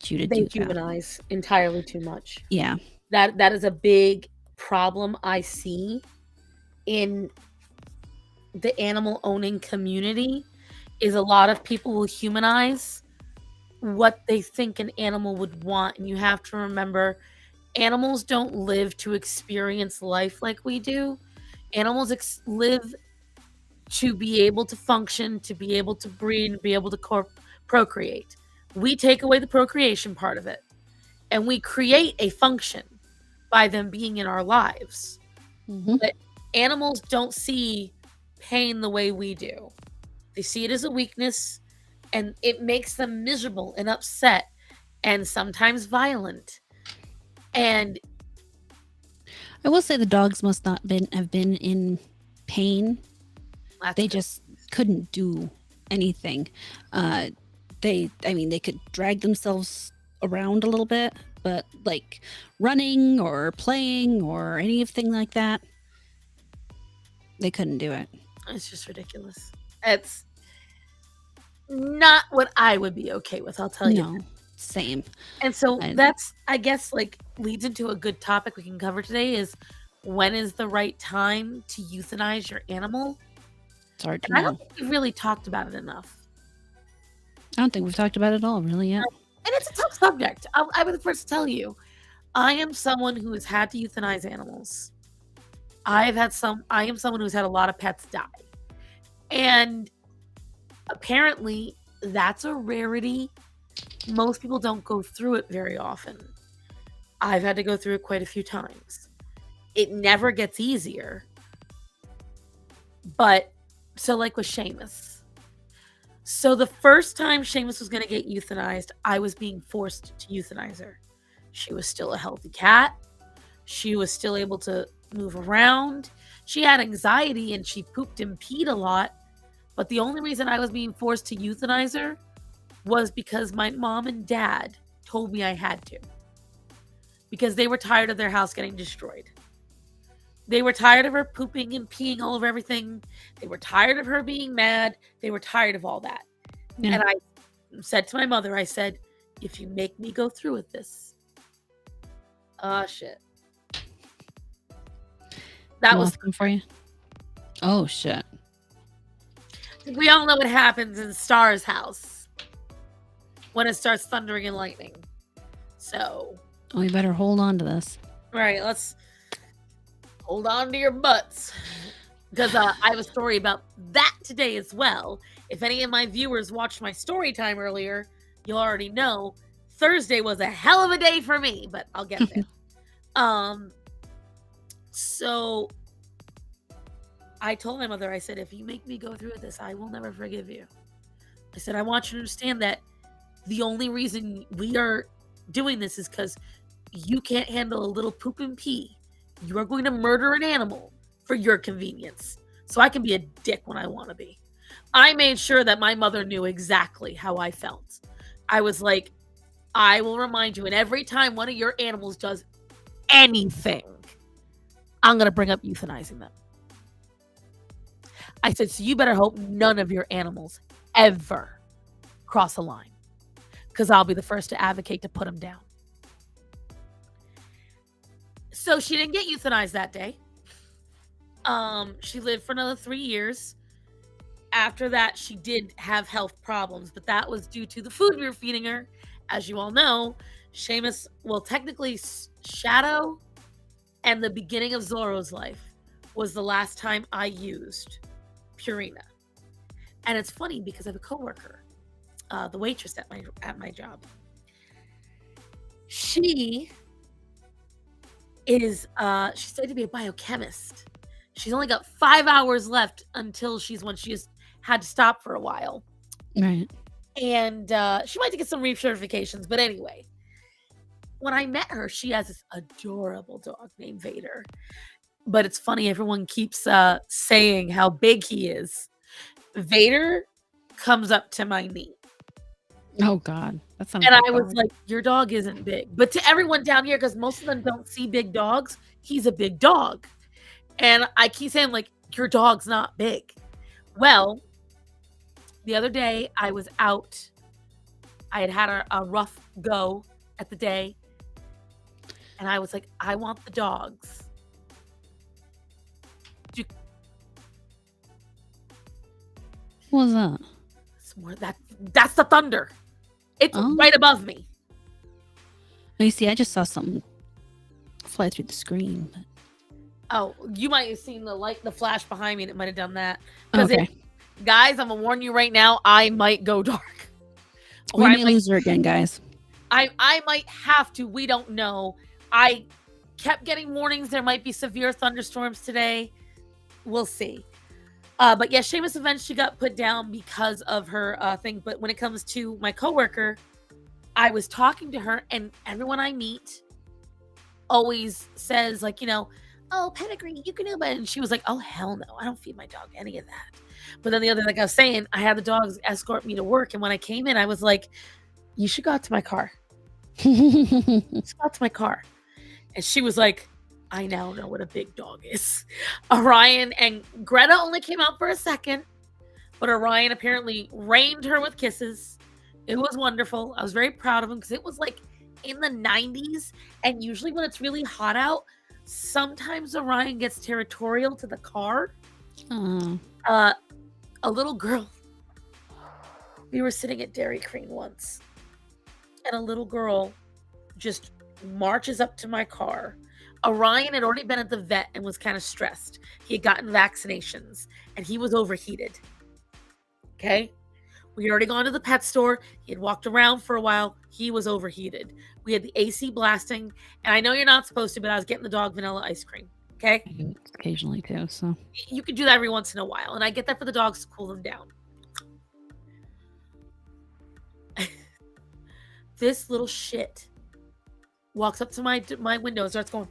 you to do that. They humanize entirely too much. Yeah. That is a big problem I see in the animal owning community, is a lot of people will humanize what they think an animal would want. And you have to remember, animals don't live to experience life like we do. Animals live to be able to function, to be able to breed, and be able to procreate. We take away the procreation part of it, and we create a function by them being in our lives. Mm-hmm. But animals don't see pain the way we do. They see it as a weakness, and it makes them miserable and upset and sometimes violent. And I will say the dogs must not have been in pain. They just couldn't do anything. They could drag themselves around a little bit, but like running or playing or anything like that, they couldn't do it. It's just ridiculous. It's not what I would be okay with, I'll tell you. No, same. And so that's, I guess, like leads into a good topic we can cover today is, when is the right time to euthanize your animal? It's hard to know. I don't know. think we've really talked about it enough. I don't think we've talked about it at all, really, yet. And it's a tough subject. I would first tell you, I am someone who has had to euthanize animals. I am someone who's had a lot of pets die. And apparently that's a rarity. Most people don't go through it very often. I've had to go through it quite a few times. It never gets easier. But, so like with Seamus. So the first time Seamus was going to get euthanized, I was being forced to euthanize her. She was still a healthy cat. She was still able to move around. She had anxiety and she pooped and peed a lot. But the only reason I was being forced to euthanize her was because my mom and dad told me I had to. Because they were tired of their house getting destroyed. They were tired of her pooping and peeing all over everything. They were tired of her being mad. They were tired of all that. Yeah. And I said to my mother, I said, if you make me go through with this, shit. That was for you. Oh, shit. We all know what happens in Star's house when it starts thundering and lightning. So. Oh, you better hold on to this. Right, let's hold on to your butts. Because I have a story about that today as well. If any of my viewers watched my story time earlier, you'll already know Thursday was a hell of a day for me, but I'll get there. So I told my mother, I said, if you make me go through this, I will never forgive you. I said, I want you to understand that the only reason we are doing this is because you can't handle a little poop and pee. You are going to murder an animal for your convenience. So I can be a dick when I want to be. I made sure that my mother knew exactly how I felt. I was like, I will remind you, and every time one of your animals does anything, I'm going to bring up euthanizing them. I said, so you better hope none of your animals ever cross a line, because I'll be the first to advocate to put them down. So she didn't get euthanized that day. She lived for another 3 years. After that, she did have health problems, but that was due to the food we were feeding her. As you all know, Seamus, well, technically Shadow and the beginning of Zorro's life was the last time I used Purina. And it's funny because I have a coworker, the waitress at my job. She is she's studied to be a biochemist. She's only got 5 hours left until when she has had to stop for a while. Right. And she might get some recertifications, but anyway, when I met her, she has this adorable dog named Vader. But it's funny, everyone keeps saying how big he is. Vader comes up to my knee. Oh God, that sounds. And I was like, your dog isn't big. But to everyone down here, because most of them don't see big dogs, he's a big dog. And I keep saying, like, your dog's not big. Well, the other day I was out. I had a rough go at the day. And I was like, I want the dogs. What was that? That's the thunder. It's right above me. You see, I just saw something fly through the screen. But... Oh, you might have seen the flash behind me, and it might have done that. Okay. Guys, I'm gonna warn you right now, I might go dark. We may lose her again, guys. I might have to. We don't know. I kept getting warnings there might be severe thunderstorms today. We'll see. But yeah, Seamus eventually got put down because of her thing. But when it comes to my coworker, I was talking to her, and everyone I meet always says, like, you know, oh, pedigree, you can do it. And she was like, oh, hell no, I don't feed my dog any of that. But then the other, like I was saying, I had the dogs escort me to work. And when I came in, I was like, you should go out to my car. Let's go out to my car. And she was like, I now know what a big dog is. Orion and Greta only came out for a second, but Orion apparently rained her with kisses. It was wonderful. I was very proud of him because it was like in the 90s. And usually when it's really hot out, sometimes Orion gets territorial to the car. A little girl. We were sitting at Dairy Queen once, and a little girl just marches up to my car. Orion had already been at the vet and was kind of stressed. He had gotten vaccinations, and he was overheated. Okay? We had already gone to the pet store. He had walked around for a while. He was overheated. We had the AC blasting, and I know you're not supposed to, but I was getting the dog vanilla ice cream. Okay? I do it occasionally too, so. You could do that every once in a while, and I get that for the dogs to cool them down. This little shit walks up to my window and starts going,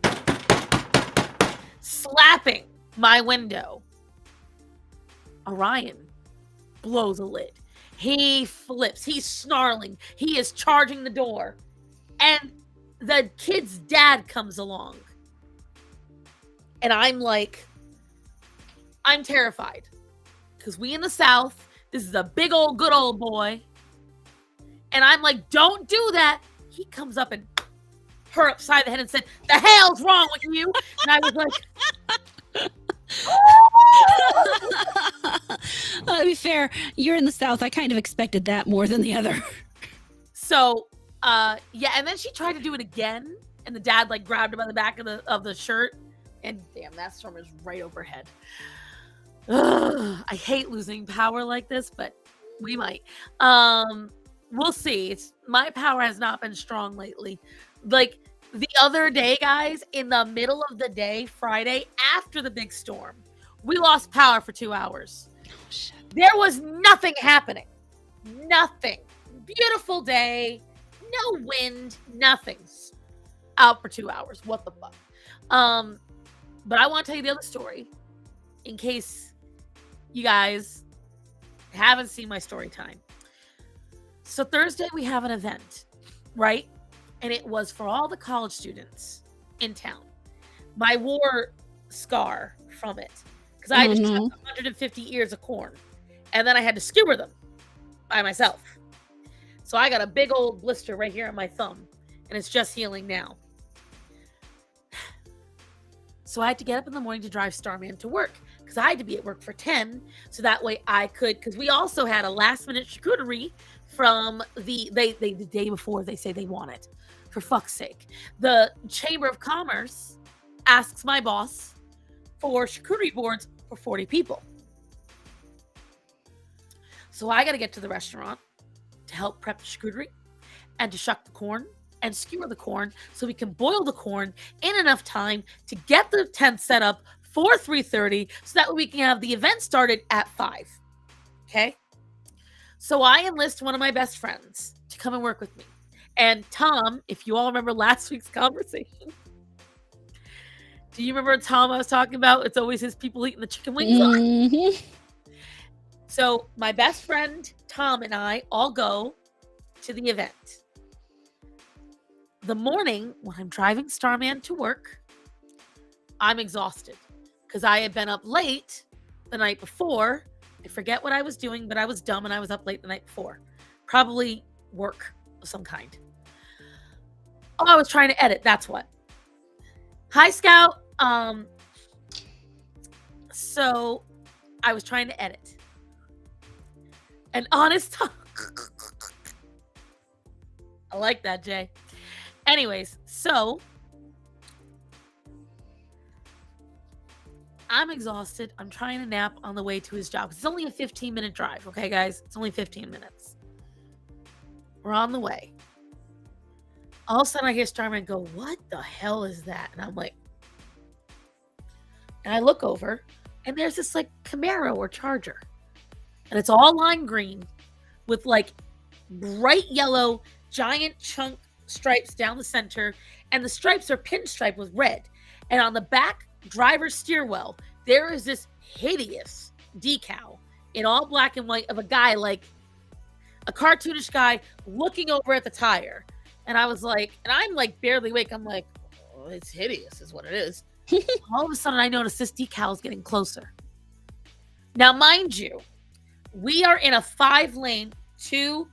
slapping my window. Orion blows a lid. He flips. He's snarling. He is charging the door. And the kid's dad comes along. And I'm like, I'm terrified. Because we in the South, this is a big old good old boy. And I'm like, don't do that. He comes up and her upside the head and said, the hell's wrong with you? And I was like, to be fair, you're in the South. I kind of expected that more than the other. So, yeah. And then she tried to do it again. And the dad like grabbed him by the back of the shirt. And damn, that storm is right overhead. Ugh, I hate losing power like this, but we might. We'll see. My power has not been strong lately. Like the other day, guys, in the middle of the day, Friday, after the big storm, we lost power for 2 hours. Oh, shit. There was nothing happening. Nothing. Beautiful day. No wind. Nothing's out for 2 hours. What the fuck? But I want to tell you the other story in case you guys haven't seen my story time. So Thursday we have an event, right? And it was for all the college students in town. My war scar from it. Because I just took 150 ears of corn. And then I had to skewer them by myself. So I got a big old blister right here on my thumb. And it's just healing now. So I had to get up in the morning to drive Starman to work. Because I had to be at work for 10. So that way I could, because we also had a last minute charcuterie from the day before they say they want it. For fuck's sake. The Chamber of Commerce asks my boss for charcuterie boards for 40 people. So I got to get to the restaurant to help prep the charcuterie and to shuck the corn and skewer the corn so we can boil the corn in enough time to get the tent set up for 3:30 so that we can have the event started at 5. Okay? So I enlist one of my best friends to come and work with me. And Tom, if you all remember last week's conversation, do you remember Tom I was talking about? It's always his people eating the chicken wings on. Mm-hmm. So my best friend, Tom, and I all go to the event. The morning when I'm driving Starman to work, I'm exhausted because I had been up late the night before. I forget what I was doing, but I was dumb and I was up late the night before. Probably work of some kind. Oh, I was trying to edit. That's what. Hi, Scout. So I was trying to edit. And honest I like that, Jay. Anyways, so I'm exhausted. I'm trying to nap on the way to his job. It's only a 15-minute drive, okay, guys? It's only 15 minutes. We're on the way. All of a sudden, I hear Starman go, "What the hell is that?" And I'm like, and I look over, and there's this like Camaro or Charger. And it's all lime green with like bright yellow, giant chunk stripes down the center. And the stripes are pinstripe with red. And on the back driver's steer well, there is this hideous decal in all black and white of a guy, like a cartoonish guy looking over at the tire. And I was like, and I'm like barely awake. I'm like, oh, it's hideous is what it is. All of a sudden I notice this decal is getting closer. Now, mind you, we are in a 5-lane, 2,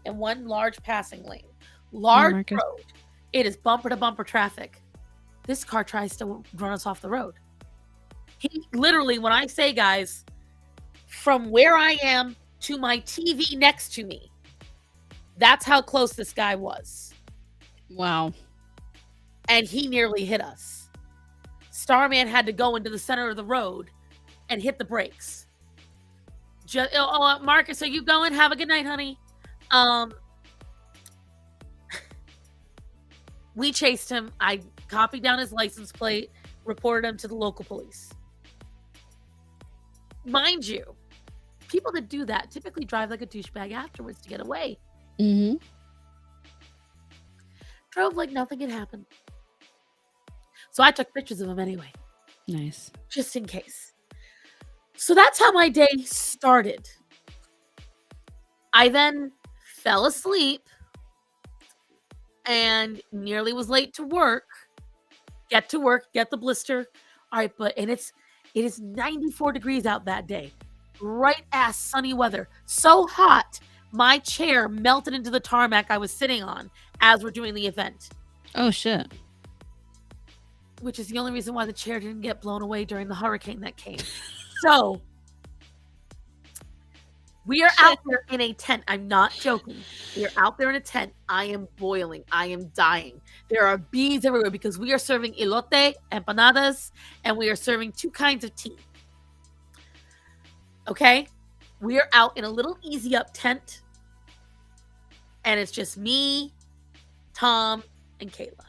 and 1 large passing lane. Large road. It is bumper to bumper traffic. This car tries to run us off the road. He literally, when I say, guys, from where I am to my TV next to me, that's how close this guy was. Wow. And he nearly hit us. Starman had to go into the center of the road and hit the brakes. Marcus, are you going? Have a good night, honey. We chased him. I copied down his license plate, reported him to the local police. Mind you, people that do that typically drive like a douchebag afterwards to get away. Mm-hmm. Drove like nothing had happened. So I took pictures of him anyway. Nice. Just in case. So that's how my day started. I then fell asleep and nearly was late to work. Get to work, get the blister. All right, and it is 94 degrees out that day. Bright ass sunny weather. So hot, my chair melted into the tarmac I was sitting on as we're doing the event. Oh, shit. Which is the only reason why the chair didn't get blown away during the hurricane that came. So, We are out there in a tent. I'm not joking. We are out there in a tent. I am boiling. I am dying. There are bees everywhere because we are serving elote, empanadas, and we are serving 2 kinds of tea. Okay? We are out in a little easy up tent, and it's just me, Tom, and Kayla,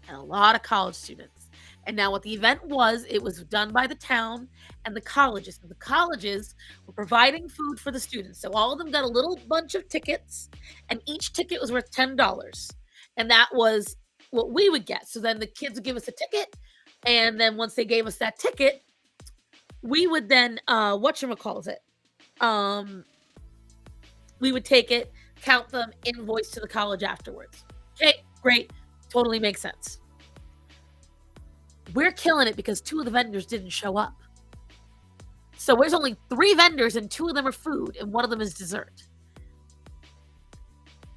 and a lot of college students. And now what the event was, it was done by the town and the colleges. And the colleges were providing food for the students. So all of them got a little bunch of tickets, and each ticket was worth $10. And that was what we would get. So then the kids would give us a ticket, and then once they gave us that ticket, we would then whatchamacallit, we would take it, count them, invoice to the college afterwards. Okay, great, totally makes sense. We're killing it because 2 of the vendors didn't show up. So there's only 3 vendors, and 2 of them are food, and 1 of them is dessert.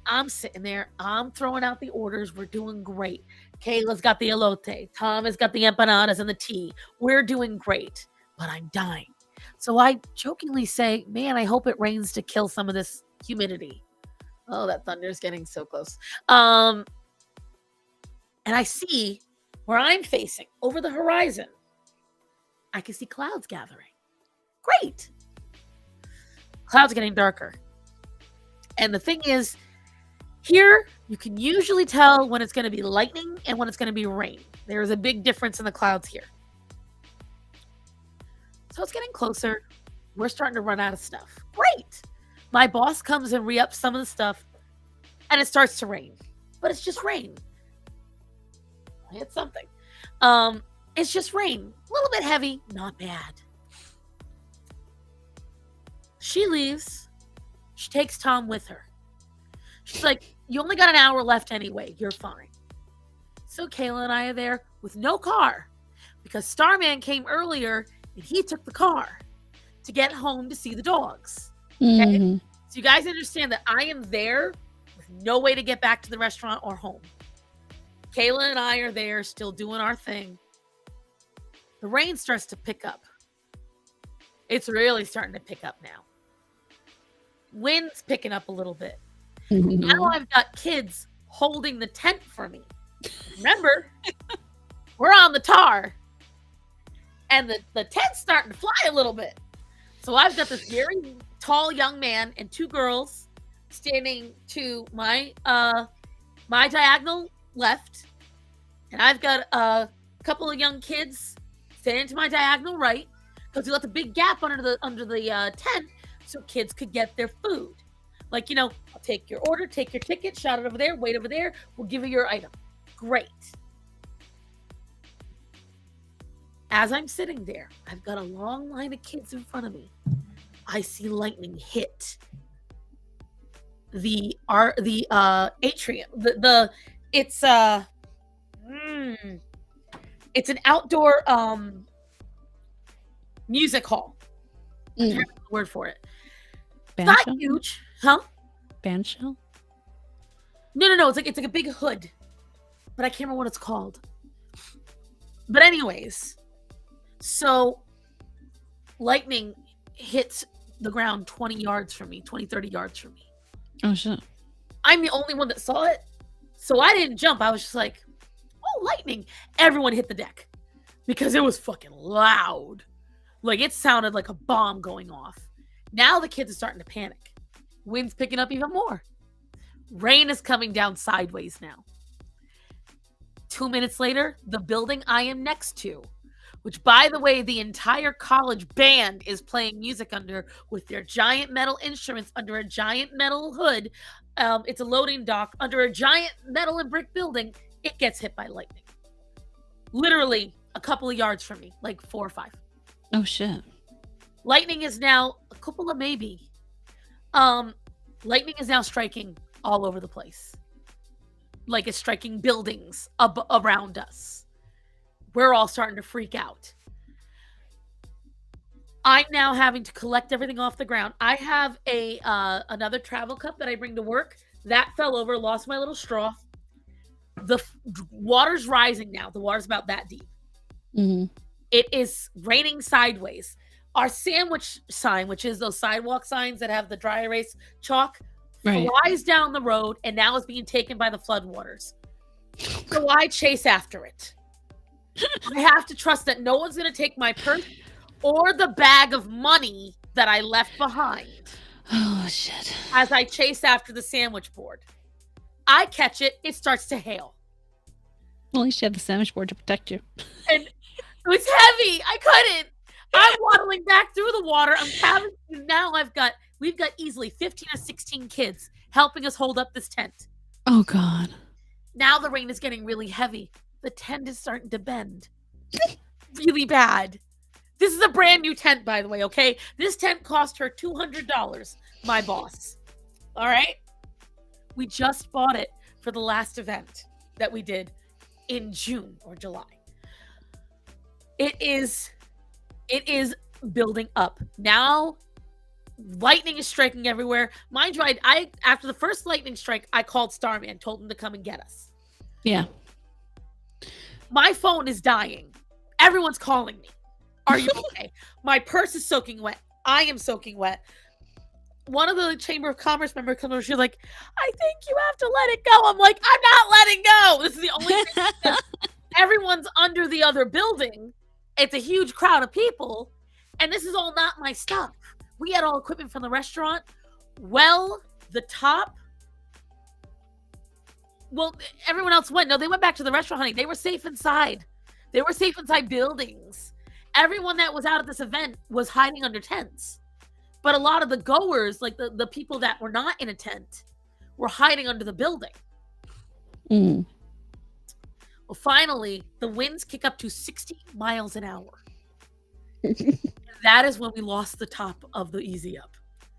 I'm sitting there, I'm throwing out the orders, we're doing great. Kayla's got the elote, Tom has got the empanadas and the tea. We're doing great, but I'm dying. So I jokingly say, man, I hope it rains to kill some of this humidity. Oh, that thunder's getting so close. And I see where I'm facing over the horizon, I can see clouds gathering. Great. Clouds getting darker. And the thing is, here you can usually tell when it's going to be lightning and when it's going to be rain. There is a big difference in the clouds here. So it's getting closer. We're starting to run out of stuff. Great. My boss comes and re-ups some of the stuff, and it starts to rain. But it's just rain. I hit something. It's just rain. A little bit heavy, not bad. She leaves. She takes Tom with her. She's like, you only got an hour left anyway. You're fine. So Kayla and I are there with no car because Starman came earlier and he took the car to get home to see the dogs. Okay? Mm-hmm. So you guys understand that I am there with no way to get back to the restaurant or home. Kayla and I are there still doing our thing. The rain starts to pick up. It's really starting to pick up now. Wind's picking up a little bit. Mm-hmm. Now I've got kids holding the tent for me. Remember, we're on the tar. And the tent's starting to fly a little bit. So I've got this very tall young man and 2 girls standing to my diagonal left, and I've got a couple of young kids standing to my diagonal right because we left a big gap under the tent so kids could get their food. Like, I'll take your order, take your ticket, shout it over there, wait over there, we'll give you your item. Great. As I'm sitting there, I've got a long line of kids in front of me. I see lightning hit the atrium. It's an outdoor music hall. I'm trying to find the word for it. Band Not shell? huge, huh? Band shell? No. It's like a big hood, but I can't remember what it's called. But anyways, so lightning hits the ground 20 yards from me, 20, 30 yards from me. Oh shit! I'm the only one that saw it, so I didn't jump. I was just like, "Oh, lightning!" Everyone hit the deck because it was fucking loud. Like it sounded like a bomb going off. Now the kids are starting to panic. Wind's picking up even more. Rain is coming down sideways now. 2 minutes later, the building I am next to, which by the way, the entire college band is playing music under with their giant metal instruments under a giant metal hood. It's a loading dock under a giant metal and brick building. It gets hit by lightning. Literally a couple of yards from me, like 4 or 5. Oh shit. Lightning is now a couple of maybe. Lightning is now striking all over the place. Like it's striking buildings around us. We're all starting to freak out. I'm now having to collect everything off the ground. I have another travel cup that I bring to work. That fell over, lost my little straw. The water's rising now. The water's about that deep. Mm-hmm. It is raining sideways. Our sandwich sign, which is those sidewalk signs that have the dry erase chalk, Right. flies down the road and now is being taken by the floodwaters. So I chase after it. I have to trust that no one's going to take my purse or the bag of money that I left behind Oh shit. as I chase after the sandwich board. I catch it. It starts to hail. Well, at least you have the sandwich board to protect you. And it was heavy. I couldn't. I'm waddling back through the water. I'm having now. We've got easily 15 or 16 kids helping us hold up this tent. Oh god. Now the rain is getting really heavy. The tent is starting to bend. Really bad. This is a brand new tent, by the way, okay? This tent cost her $200, my boss. All right? We just bought it for the last event that we did in June or July. It is building up. Now lightning is striking everywhere. Mind you, I after the first lightning strike, I called Starman, told him to come and get us. Yeah. My phone is dying. Everyone's calling me. Are you okay? My purse is soaking wet. I am soaking wet. One of the Chamber of Commerce members comes over. She's like, I think you have to let it go. I'm like, I'm not letting go. This is the only thing. Everyone's under the other building. It's a huge crowd of people. And this is all not my stuff. We had all equipment from the restaurant. Well, the top. Well, everyone else went. No, they went back to the restaurant, honey. They were safe inside. They were safe inside buildings. Everyone that was out at this event was hiding under tents. But a lot of the goers, like the people that were not in a tent, were hiding under the building. Mm. Well, finally, the winds kick up to 60 miles an hour. That is when we lost the top of the Easy Up.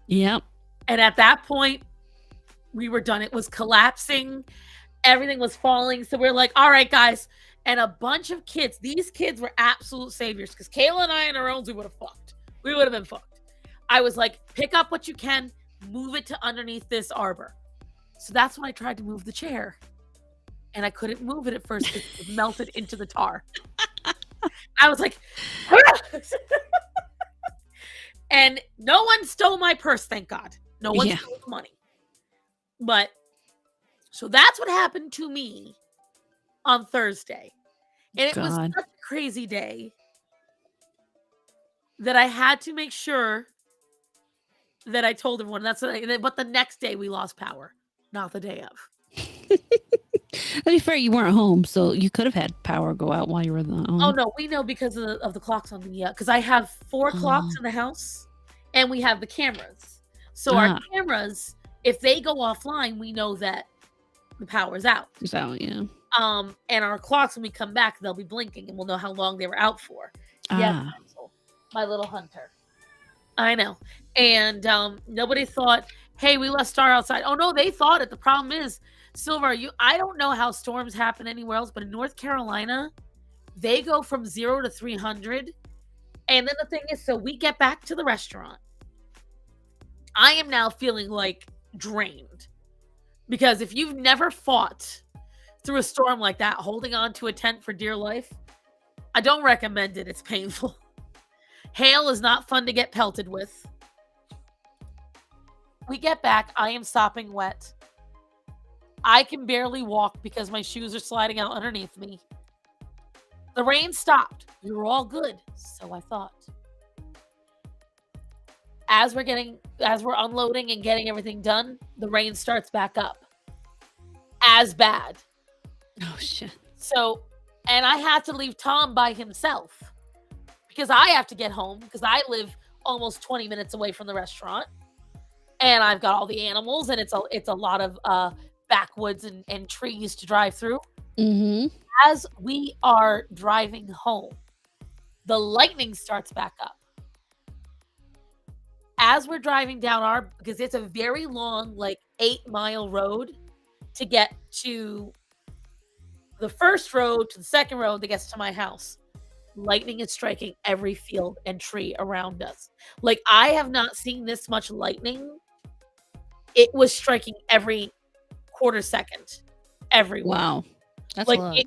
Yep. And at that point, we were done. It was collapsing. Everything was falling. So we're like, all right, guys. And a bunch of kids, these kids were absolute saviors because Kayla and I on our own, we would have fucked. We would have been fucked. I was like, pick up what you can, move it to underneath this arbor. So that's when I tried to move the chair. And I couldn't move it at first because it was melted into the tar. I was like, and no one stole my purse, thank God. No one stole the money. But, so that's what happened to me on Thursday. And it was such a crazy day that I had to make sure that I told everyone. But the next day we lost power, not the day of. To be fair, you weren't home, so you could have had power go out while you were home. Oh no, we know because of the clocks on the because I have 4 clocks in the house, and we have the cameras. So our cameras, if they go offline, we know that the power's out. It's out, yeah. And our clocks, when we come back, they'll be blinking, and we'll know how long they were out for. Yeah, my little hunter. I know. And nobody thought, hey, we left Star outside. Oh no, they thought it. The problem is, Silver, I don't know how storms happen anywhere else, but in North Carolina, they go from 0 to 300. And then the thing is, so we get back to the restaurant. I am now feeling like drained. Because if you've never fought through a storm like that, holding on to a tent for dear life, I don't recommend it. It's painful. Hail is not fun to get pelted with. We get back. I am sopping wet. I can barely walk because my shoes are sliding out underneath me. The rain stopped. We were all good, so I thought. As we're unloading and getting everything done, the rain starts back up. As bad. Oh shit. So, and I had to leave Tom by himself because I have to get home because I live almost 20 minutes away from the restaurant. And I've got all the animals, and it's a lot of backwoods and trees to drive through. Mm-hmm. As we are driving home, the lightning starts back up. As we're driving down because it's a very long, like 8-mile road to get to the first road, to the second road that gets to my house. Lightning is striking every field and tree around us. Like, I have not seen this much lightning. It was striking every quarter second. Everywhere. Wow. That's like a lot.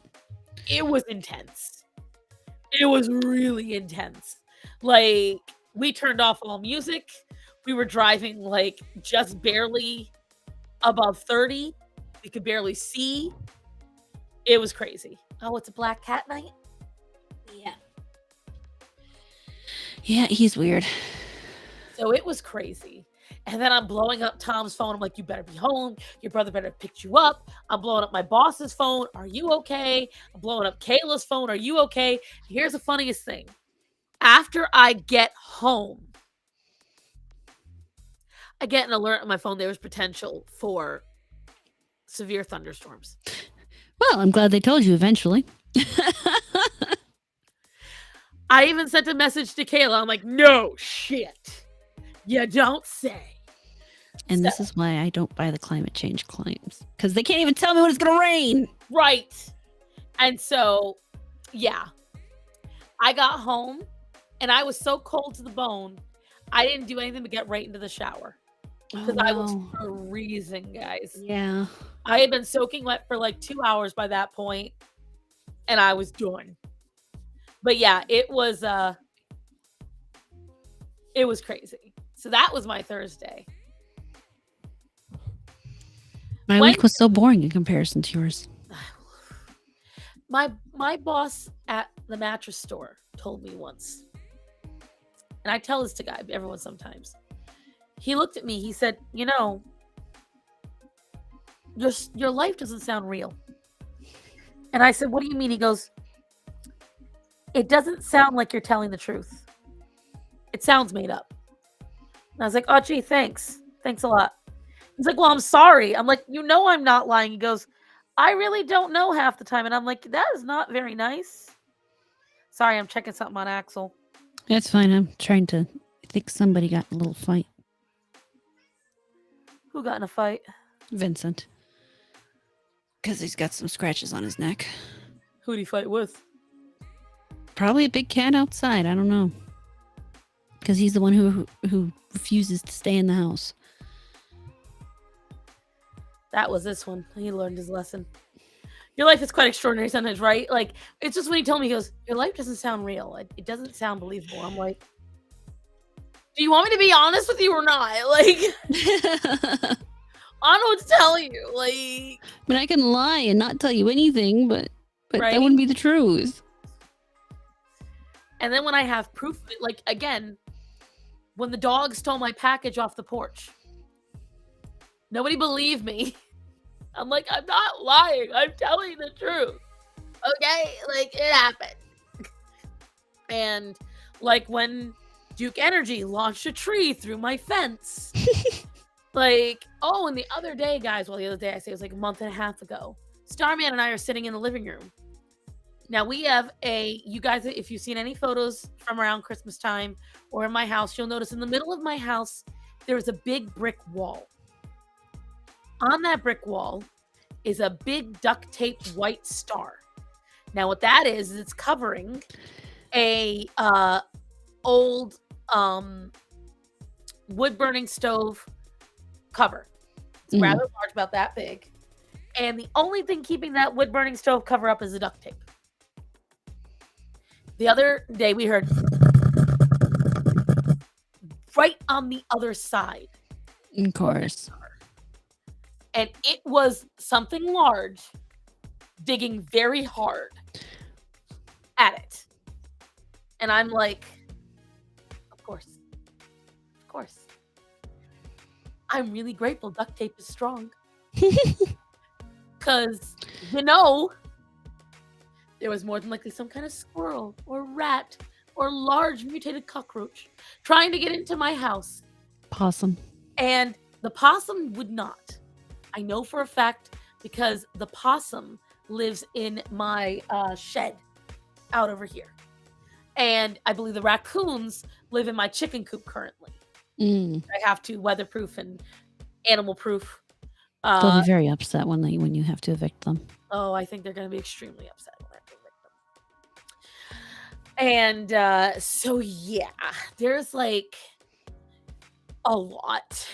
It was intense. It was really intense. Like, We turned off all music. We were driving like just barely above 30. We could barely see. It was crazy. Oh, it's a black cat night? Yeah. Yeah, he's weird. So it was crazy. And then I'm blowing up Tom's phone. I'm like, you better be home. Your brother better have picked you up. I'm blowing up my boss's phone. Are you okay? I'm blowing up Kayla's phone. Are you okay? Here's the funniest thing. After I get home, I get an alert on my phone. There was potential for severe thunderstorms. Well, I'm glad they told you eventually. I even sent a message to Kayla. I'm like, no shit. You don't say. And this is why I don't buy the climate change claims. Because they can't even tell me when it's going to rain. Right. And so, yeah. I got home and I was so cold to the bone, I didn't do anything but get right into the shower. Because I was freezing, guys. Yeah. I had been soaking wet for like 2 hours by that point, and I was done. But yeah, it was crazy. So that was my Thursday. My week was so boring in comparison to yours. My boss at the mattress store told me once, and I tell this to everyone sometimes. He looked at me. He said, "You know, your life doesn't sound real." And I said, "What do you mean?" He goes, "It doesn't sound like you're telling the truth. It sounds made up." And I was like, "Oh, gee, thanks. Thanks a lot." He's like, "Well, I'm sorry." I'm like, "You know I'm not lying." He goes, "I really don't know half the time." And I'm like, "That is not very nice." Sorry, I'm checking something on Axel. That's fine. I'm trying to... I think somebody got in a little fight. Who got in a fight? Vincent. Because he's got some scratches on his neck. Who'd he fight with? Probably a big cat outside. I don't know. Because he's the one who refuses to stay in the house. That was this one. He learned his lesson. Your life is quite extraordinary sometimes, right? Like, it's just when he told me, he goes, "Your life doesn't sound real. It doesn't sound believable." I'm like, do you want me to be honest with you or not? Like, I don't know what to tell you. Like, I mean, I can lie and not tell you anything, but right? that wouldn't be the truth. And then when I have proof, like, again, when the dog stole my package off the porch, nobody believed me. I'm like, I'm not lying. I'm telling the truth. Okay? Like, it happened. And, like, when Duke Energy launched a tree through my fence. Like, oh, and the other day, guys, well, the other day, I say it was like a month and a half ago, Starman and I are sitting in the living room. Now, we have you guys, if you've seen any photos from around Christmas time or in my house, you'll notice in the middle of my house, there is a big brick wall. On that brick wall is a big duct tape white star. Now, what that is it's covering a old wood burning stove cover. It's rather large, about that big. And the only thing keeping that wood burning stove cover up is the duct tape. The other day we heard right on the other side. Of course. And it was something large digging very hard at it. And I'm like, of course. Of course. I'm really grateful duct tape is strong. Because, there was more than likely some kind of squirrel or rat or large mutated cockroach trying to get into my house. Possum. And the possum would not. I know for a fact because the possum lives in my shed out over here. And I believe the raccoons live in my chicken coop currently. I have to weatherproof and animal proof. They'll be very upset when you have to evict them. Oh, I think they're going to be extremely upset when I have to evict them. And so, yeah, there's like a lot.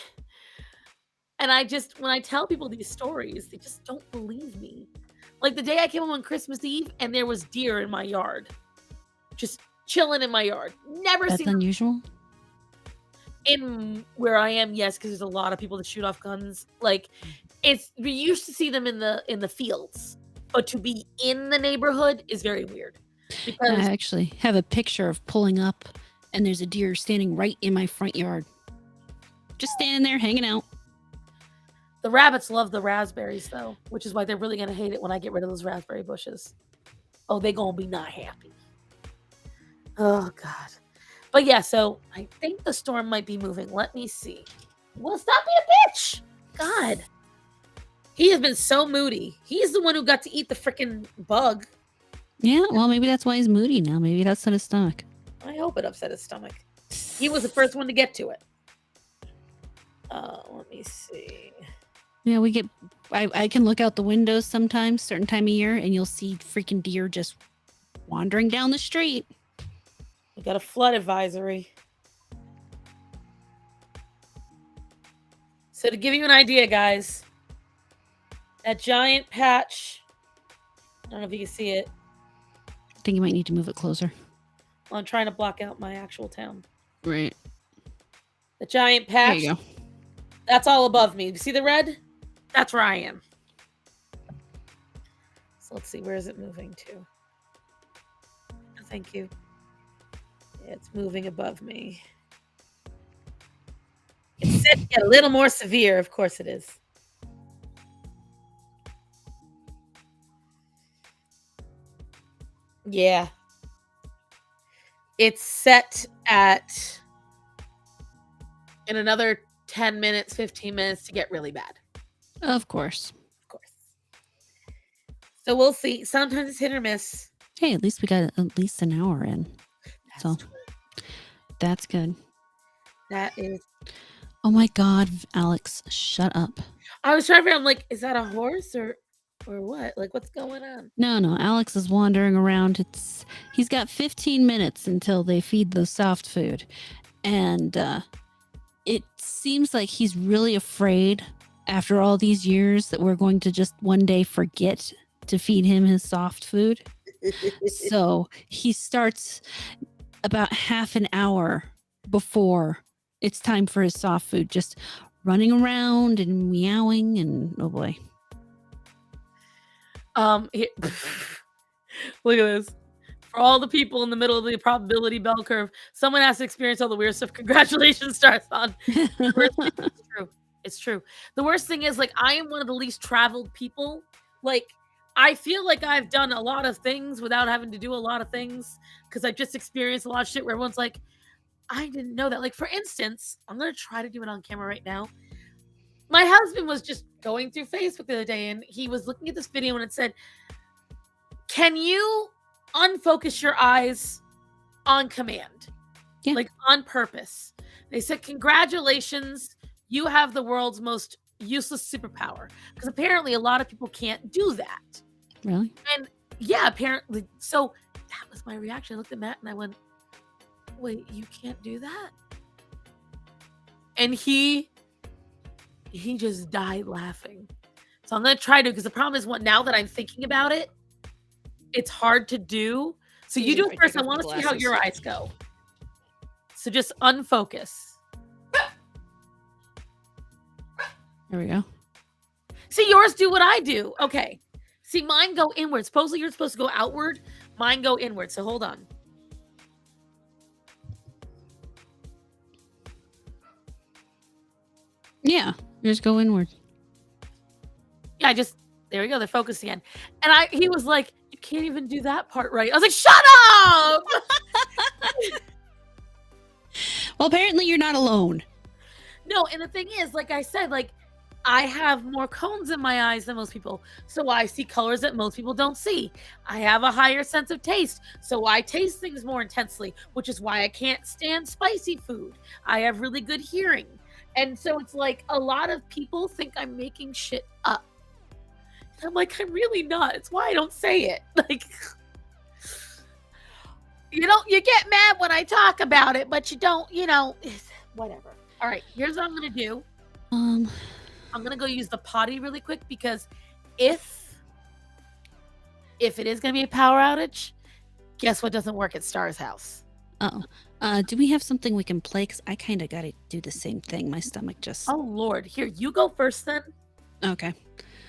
And when I tell people these stories, they just don't believe me. Like the day I came home on Christmas Eve and there was deer in my yard. Just chilling in my yard. That's unusual? in where I am, yes, because there's a lot of people that shoot off guns. Like, we used to see them in the fields, but to be in the neighborhood is very weird. I Because actually have a picture of pulling up, and there's a deer standing right in my front yard, just standing there hanging out. the rabbits love the raspberries, though, which is why they're really gonna hate it when I get rid of those raspberry bushes. Oh, they gonna be not happy. Oh God. But yeah, so I think the storm might be moving. Let me see. Well, stop being a bitch. God. He has been so moody. He's the one who got to eat the freaking bug. Yeah, well, maybe that's why he's moody now. Maybe it upset his stomach. I hope it upset his stomach. He was the first one to get to it. Let me see. Yeah, we get. I can look out the windows sometimes, certain time of year, and you'll see freaking deer just wandering down the street. We got a flood advisory. So to give you an idea, guys, that giant patch, I don't know if you can see it. I think you might need to move it closer. Well, I'm trying to block out my actual town. Right. The giant There patch, you go. that's all above me. You see the red? That's where I am. So let's see, where is it moving to? Thank you. Yeah, it's moving above me. It's set to get a little more severe. Of course it is. Yeah. It's set at in another 10 minutes, 15 minutes to get really bad. Of course. Of course. So we'll see. Sometimes it's hit or miss. Hey, at least we got at least an hour in. That's So true. that's good. That is. Oh my God, Alex, shut up. I was trying to figure out, I'm like, is that a horse or what? Like, what's going on? No, Alex is wandering around. He's got 15 minutes until they feed the soft food. And it seems like he's really afraid after all these years that we're going to just one day forget to feed him his soft food. So he starts about half an hour before it's time for his soft food, just running around and meowing, and oh boy. Here- look at this. For all the people in the middle of the probability bell curve, someone has to experience all the weird stuff. Congratulations, Starthon. It's true. It's true. The worst thing is, like, I am one of the least traveled people. Like, I feel like I've done a lot of things without having to do a lot of things because I've just experienced a lot of shit where everyone's like, I didn't know that. Like, for instance, I'm going to try to do it on camera right now. My husband was just going through Facebook the other day, and he was looking at this video, and it said, can you unfocus your eyes on command? Yeah. Like, on purpose. They said, congratulations, you have the world's most useless superpower. Because apparently a lot of people can't do that. Really? And yeah, apparently. So that was my reaction. I looked at Matt and I went, wait, you can't do that? And he just died laughing. So I'm going to try to, because the problem is now that I'm thinking about it, it's hard to do. So you do it first. I want to see how your eyes go. So just unfocus. There we go. See, yours do what I do. Okay. See, mine go inward. Supposedly you're supposed to go outward. Mine go inward. So hold on. Yeah, just go inward. Yeah, there we go. They're focused again. And he was like, you can't even do that part right. I was like, shut up! Well, apparently you're not alone. No, and the thing is, like I said, like, I have more cones in my eyes than most people. So I see colors that most people don't see. I have a higher sense of taste. So I taste things more intensely, which is why I can't stand spicy food. I have really good hearing. And so it's like a lot of people think I'm making shit up. And I'm like, I'm really not. It's why I don't say it. Like, you get mad when I talk about it, but you don't, whatever. All right, here's what I'm going to do. I'm going to go use the potty really quick because if it is going to be a power outage, guess what doesn't work at Star's house? Oh. Do we have something we can play? Because I kind of got to do the same thing. My stomach just. Oh, Lord. Here, you go first then. Okay.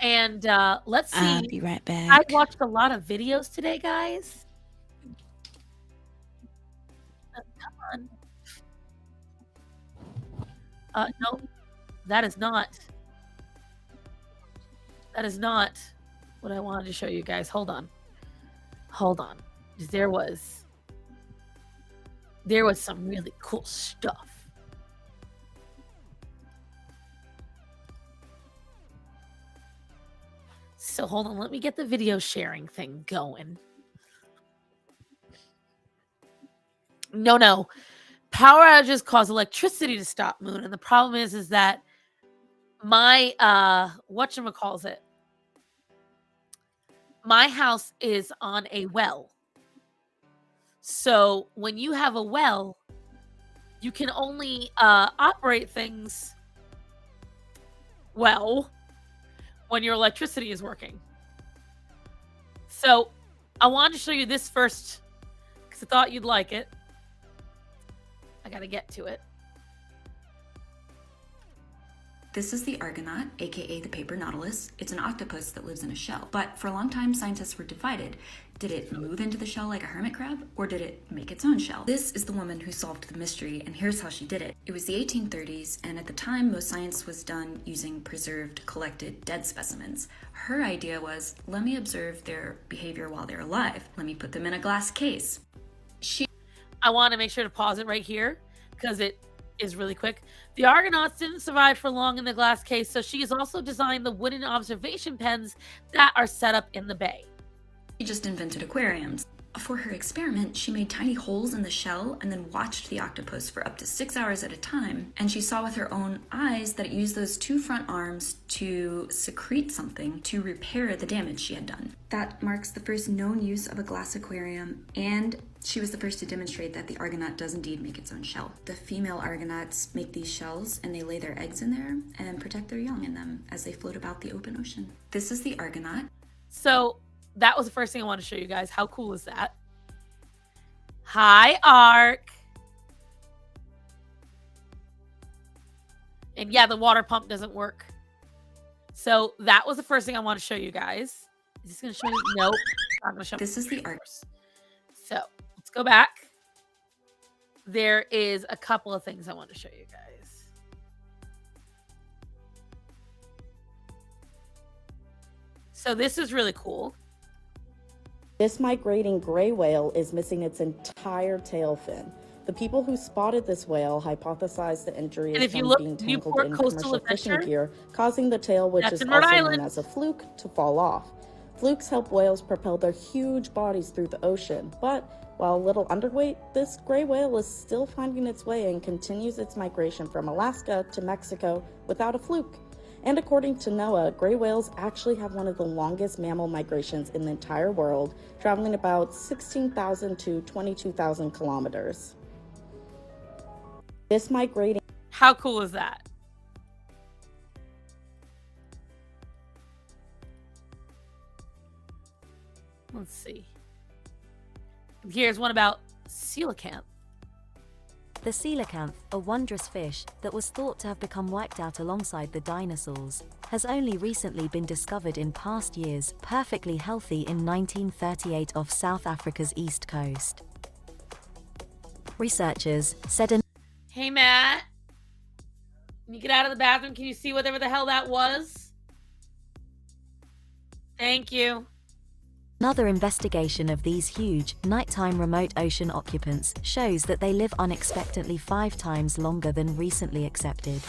And let's I'll see. be right back. I watched a lot of videos today, guys. Come on. No, that is not. That is not what I wanted to show you guys. Hold on. Hold on. There was some really cool stuff. So hold on, let me get the video sharing thing going. No. Power outages cause electricity to stop, Moon, and the problem is that my whatchamacallit, my house is on a well. So when you have a well, you can only operate things well when your electricity is working. So I wanted to show you this first because I thought you'd like it. I gotta get to it. This is the Argonaut, aka the paper nautilus. It's an octopus that lives in a shell. But for a long time, scientists were divided. Did it move into the shell like a hermit crab, or did it make its own shell? This is the woman who solved the mystery, and here's how she did it. It was the 1830s, and at the time, most science was done using preserved, collected, dead specimens. Her idea was, let me observe their behavior while they're alive. Let me put them in a glass case. I want to make sure to pause it right here because it is really quick. The Argonauts didn't survive for long in the glass case, so she has also designed the wooden observation pens that are set up in the bay. She just invented aquariums. For her experiment, she made tiny holes in the shell and then watched the octopus for up to 6 hours at a time. And she saw with her own eyes that it used those two front arms to secrete something to repair the damage she had done. That marks the first known use of a glass aquarium, and she was the first to demonstrate that the Argonaut does indeed make its own shell. The female Argonauts make these shells and they lay their eggs in there and protect their young in them as they float about the open ocean. This is the Argonaut. So that was the first thing I want to show you guys. How cool is that? Hi, Ark. And yeah, the water pump doesn't work. So that was the first thing I want to show you guys. Is this going to show you? Nope. Not going to show This is the Ark. So let's go back. There is a couple of things I want to show you guys. So this is really cool. This migrating gray whale is missing its entire tail fin. The people who spotted this whale hypothesized the injury is from being tangled in commercial fishing gear, causing the tail, which is also known as a fluke, to fall off. Flukes help whales propel their huge bodies through the ocean, but while a little underweight, this gray whale is still finding its way and continues its migration from Alaska to Mexico without a fluke. And according to NOAA, gray whales actually have one of the longest mammal migrations in the entire world, traveling about 16,000 to 22,000 kilometers. This migrating... How cool is that? Let's see. Here's one about coelacanth. The coelacanth, a wondrous fish that was thought to have become wiped out alongside the dinosaurs, has only recently been discovered in past years, perfectly healthy in 1938 off South Africa's east coast. Researchers said in... Hey, Matt. When you get out of the bathroom, can you see whatever the hell that was? Thank you. Another investigation of these huge, nighttime remote ocean occupants shows that they live unexpectedly 5 times longer than recently accepted.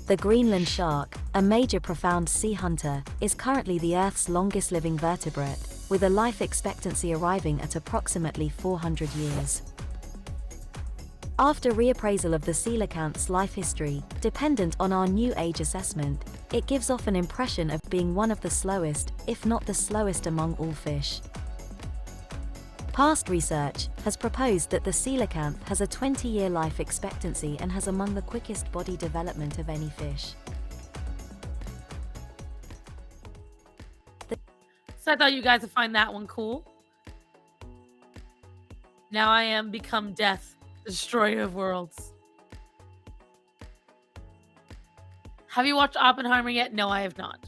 The Greenland shark, a major profound sea hunter, is currently the Earth's longest living vertebrate, with a life expectancy arriving at approximately 400 years. After reappraisal of the coelacanth's life history, dependent on our new age assessment, it gives off an impression of being one of the slowest, if not the slowest among all fish. Past research has proposed that the coelacanth has a 20-year life expectancy and has among the quickest body development of any fish. So I thought you guys would find that one cool. Now I am become death, destroyer of worlds. Have you watched Oppenheimer yet? No, I have not.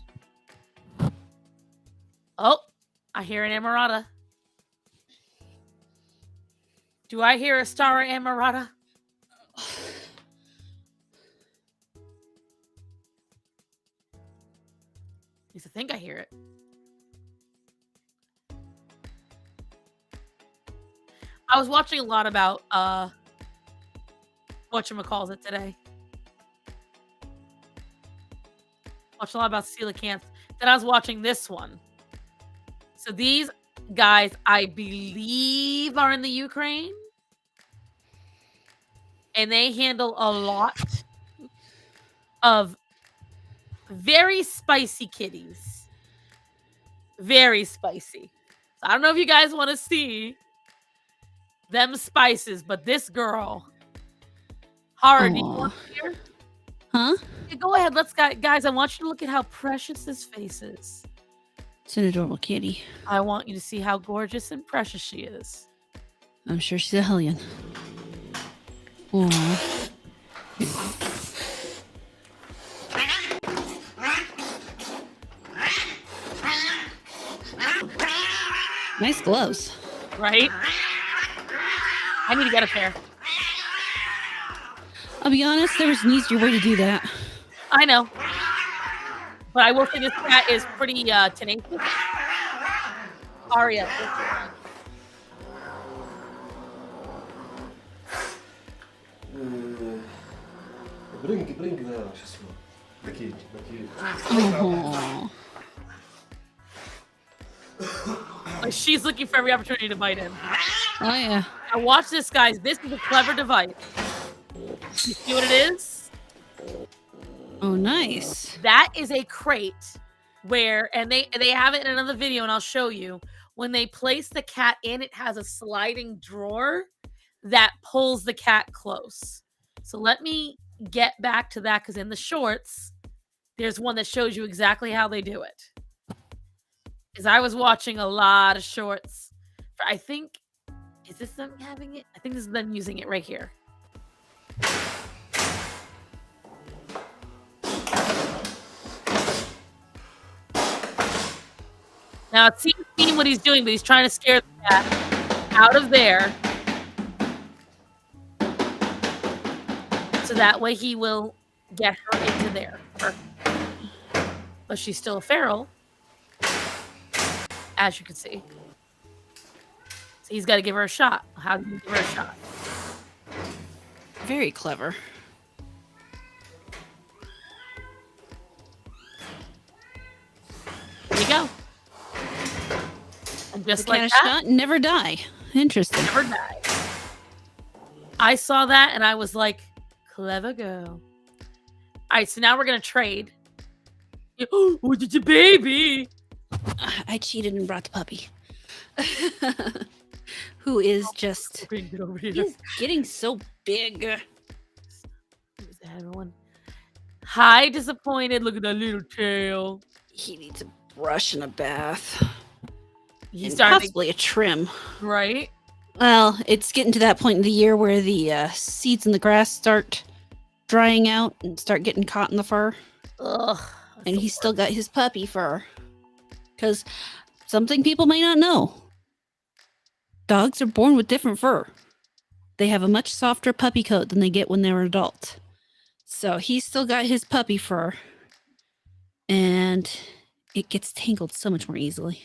Oh, I hear an Amarata. Do I hear a star Amarata? At least I think I hear it. I was watching a lot about whatchamacallit today. Watched a lot about coelacanth. Then I was watching this one. So these guys, I believe, are in the Ukraine. And they handle a lot of very spicy kitties. Very spicy. So I don't know if you guys want to see them spices, but this girl. Hard. You want to hear? Huh? Yeah, go ahead. Let's guys, I want you to look at how precious this face is. It's an adorable kitty. I want you to see how gorgeous and precious she is. I'm sure she's a hellion. Aww. Nice gloves. Right? I need to get a pair. I'll be honest, there was an easier way to do that. I know. But I will say this cat is pretty tenacious. Aria. Brinque dela, شو اسمه دقيق. Like she's looking for every opportunity to bite him. Oh yeah. Now watch this, guys. This is a clever device. You see what it is? Oh, nice. That is a crate where, and they have it in another video, and I'll show you. When they place the cat in, it has a sliding drawer that pulls the cat close. So let me get back to that, because in the shorts, there's one that shows you exactly how they do it. Because I was watching a lot of shorts. I think, is this them having it? I think this is them using it right here. Now it seems what he's doing, but he's trying to scare the cat out of there. So that way he will get her into there. But she's still a feral, as you can see. So he's got to give her a shot. How do you give her a shot? Very clever. There you go. And just the like cat that, shot, never die. Interesting. never die. I saw that and I was like, clever girl. All right, so now we're going to trade. Oh, it's a baby. I cheated and brought the puppy. Who is just... Get over here. He's getting so big. Who's that, everyone? Hi, disappointed. Look at that little tail. He needs a brush and a bath. He's and starting possibly a trim. Right? Well, it's getting to that point in the year where the seeds in the grass start drying out and start getting caught in the fur. Ugh. And he's still got his puppy fur. Because something people may not know. Dogs are born with different fur. They have a much softer puppy coat than they get when they're adult. So he's still got his puppy fur. And it gets tangled so much more easily.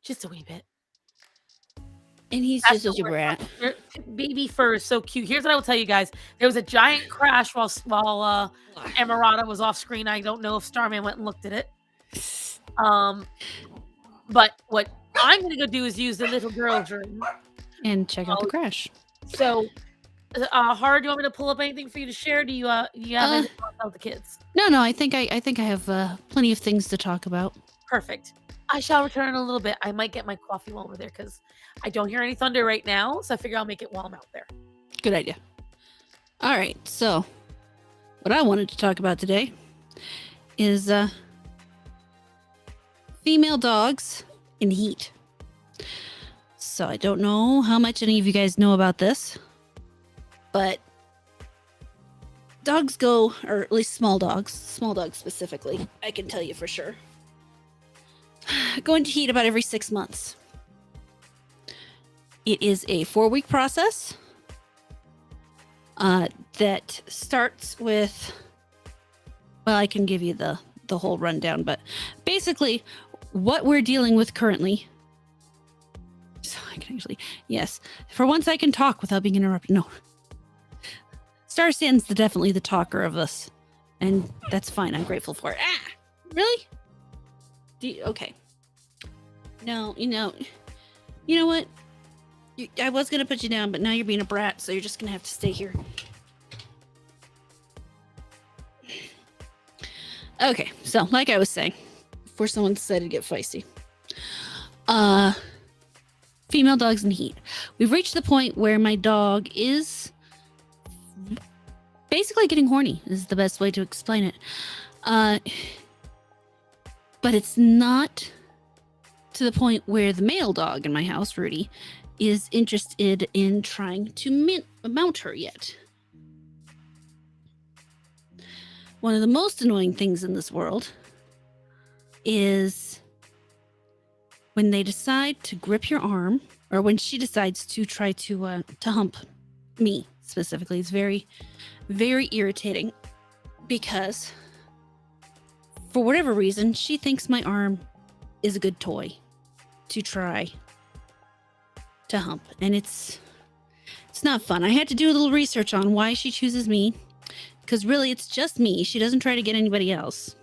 Just a wee bit. And he's That's just such a brat. Baby fur is so cute. Here's what I will tell you guys. There was a giant crash while Amarata was off screen. I don't know if Starman went and looked at it. But what I'm going to go do is use the little girl's room. And check out the crash. So, Hard, do you want me to pull up anything for you to share? Do you have anything to tell the kids? No, I think I have plenty of things to talk about. Perfect. I shall return in a little bit. I might get my coffee while we're there because I don't hear any thunder right now. So I figure I'll make it while I'm out there. Good idea. All right. So what I wanted to talk about today is female dogs in heat. So I don't know how much any of you guys know about this, but dogs go, or at least small dogs specifically, I can tell you for sure, go into heat about every 6 months. It is a 4-week process that starts with, well, I can give you the whole rundown, but basically what we're dealing with currently, so I can actually, yes, for once I can talk without being interrupted. No, Star Sand's definitely the talker of us, and that's fine. I'm grateful for it. Ah, really? Okay. No, you know what? I was going to put you down, but now you're being a brat, so you're just going to have to stay here. Okay, so like I was saying, before someone decided to get feisty. Female dogs in heat. We've reached the point where my dog is basically getting horny, is the best way to explain it. But it's not to the point where the male dog in my house, Rudy, is interested in trying to mount her yet. One of the most annoying things in this world is when they decide to grip your arm, or when she decides to try to hump me specifically. It's very, very irritating because for whatever reason, she thinks my arm is a good toy to try to hump, and it's not fun. I had to do a little research on why she chooses me, because really it's just me. She doesn't try to get anybody else.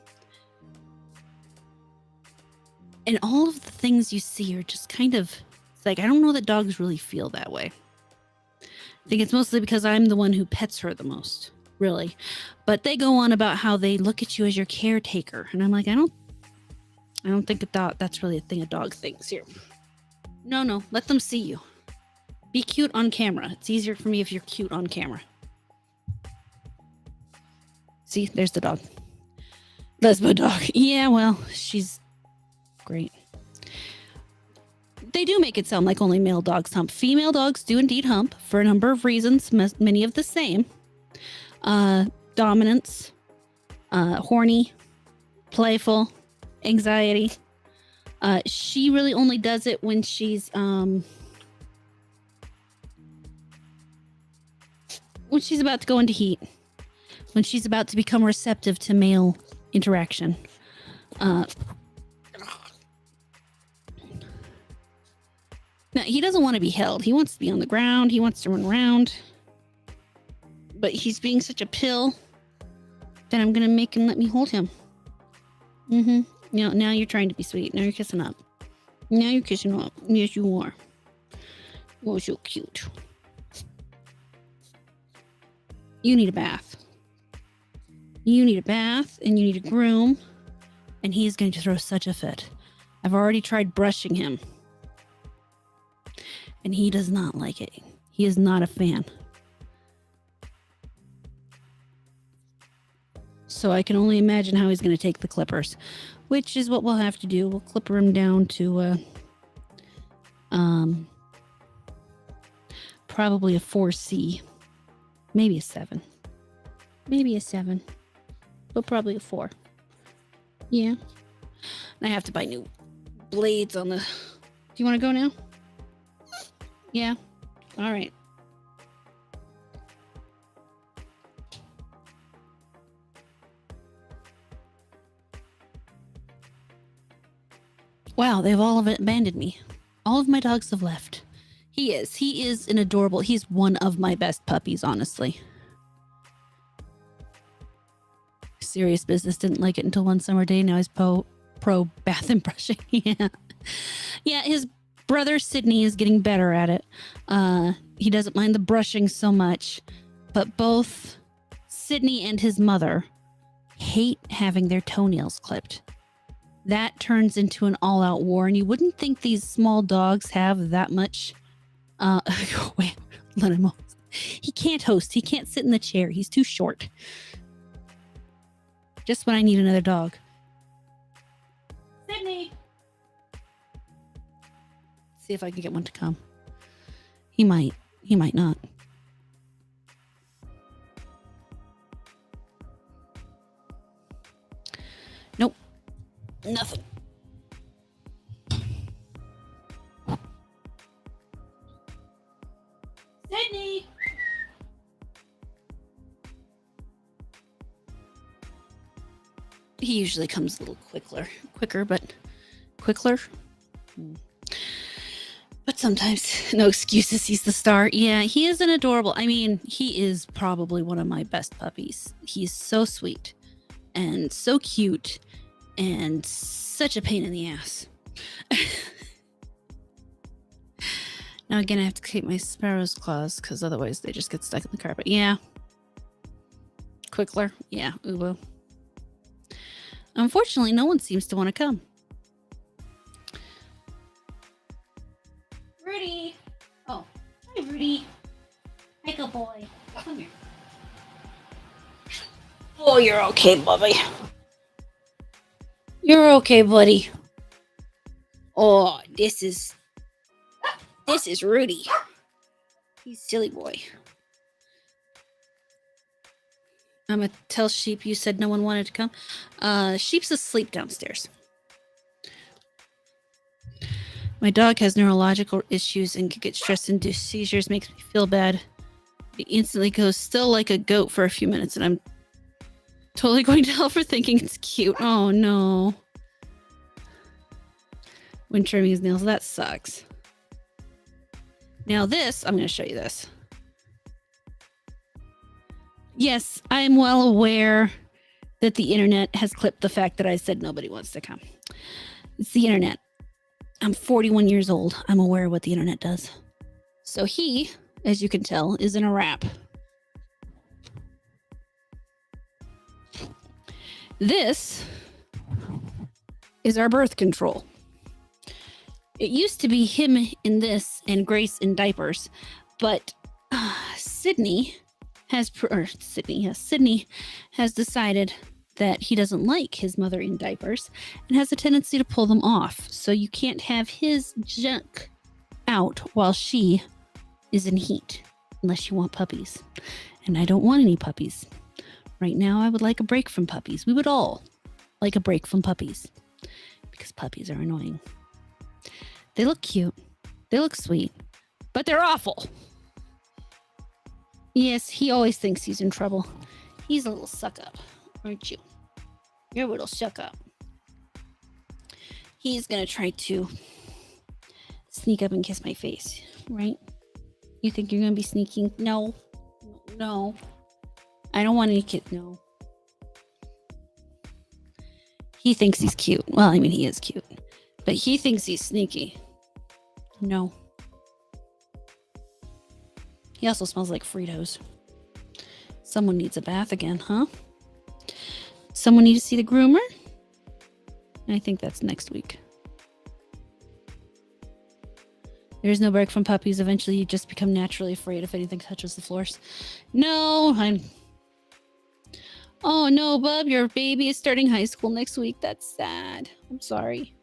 And all of the things you see are just kind of, it's like, I don't know that dogs really feel that way. I think it's mostly because I'm the one who pets her the most, really. But they go on about how they look at you as your caretaker, and I'm like, I don't think that's really a thing a dog thinks here. No, let them see you. Be cute on camera. It's easier for me if you're cute on camera. See, there's the dog. Lesbo dog. Yeah, well, she's great. They do make it sound like only male dogs hump. Female dogs do indeed hump for a number of reasons, many of the same. Dominance, horny, playful, anxiety. She really only does it when she's about to go into heat, when she's about to become receptive to male interaction. Now, he doesn't want to be held. He wants to be on the ground. He wants to run around. But he's being such a pill that I'm going to make him let me hold him. Now you're trying to be sweet. Now you're kissing up. Now you're kissing up. Yes, you are. Oh, so cute. You need a bath. You need a bath, and you need a groom. And he is going to throw such a fit. I've already tried brushing him. And he does not like it. He is not a fan. So I can only imagine how he's going to take the clippers, which is what we'll have to do. We'll clipper him down to probably a 4C, maybe a 7. Maybe a 7, but probably a 4. Yeah. And I have to buy new blades on the... Do you want to go now? Yeah. All right. Wow, they've all abandoned me. All of my dogs have left. He is an adorable... He's one of my best puppies, honestly. Serious business. Didn't like it until one summer day. Now he's pro bath and brushing. Yeah, his brother Sydney is getting better at it. He doesn't mind the brushing so much, but both Sydney and his mother hate having their toenails clipped. That turns into an all-out war, and you wouldn't think these small dogs have that much... wait, let him host. He can't host. He can't sit in the chair. He's too short. Just when I need another dog. Sydney! see if I can get one to come. He might. He might not. Nope. Nothing. Sydney! He usually comes a little quicker, but quicker. But sometimes, no excuses, he's the star. Yeah, he is an adorable. I mean, he is probably one of my best puppies. He's so sweet and so cute and such a pain in the ass. Now again, I have to keep my sparrow's claws because otherwise they just get stuck in the carpet. Yeah. Quickler. Yeah, Ubo. Unfortunately, no one seems to want to come. Rudy. Oh, hi, Rudy. Hi, good boy. Come here. Oh, you're okay, Bubby. You're okay, buddy. Oh, this is Rudy. He's a silly boy. I'm gonna tell Sheep you said no one wanted to come. Sheep's asleep downstairs. My dog has neurological issues and could get stress-induced seizures. Makes me feel bad. He instantly goes still like a goat for a few minutes, and I'm totally going to hell for thinking it's cute. Oh no. When trimming his nails, that sucks. Now this, I'm going to show you this. Yes, I'm well aware that the internet has clipped the fact that I said nobody wants to come. It's the internet. I'm 41 years old. I'm aware of what the internet does. So he, as you can tell, is in a wrap. This is our birth control. It used to be him in this and Grace in diapers, but Sydney has decided that he doesn't like his mother in diapers and has a tendency to pull them off. So you can't have his junk out while she is in heat, unless you want puppies. And I don't want any puppies. Right now, I would like a break from puppies. We would all like a break from puppies because puppies are annoying. They look cute. They look sweet, but they're awful. Yes, he always thinks he's in trouble. He's a little suck up, aren't you? You're a little suck up. He's gonna try to sneak up and kiss my face, right? You think you're gonna be sneaking? No. No. I don't want any kids. No. He thinks he's cute. Well, I mean, he is cute. But he thinks he's sneaky. No. He also smells like Fritos. Someone needs a bath again, huh? Someone needs to see the groomer? I think that's next week. There's no break from puppies. Eventually, you just become naturally afraid if anything touches the floors. No, Oh no, Bub, your baby is starting high school next week. That's sad. I'm sorry.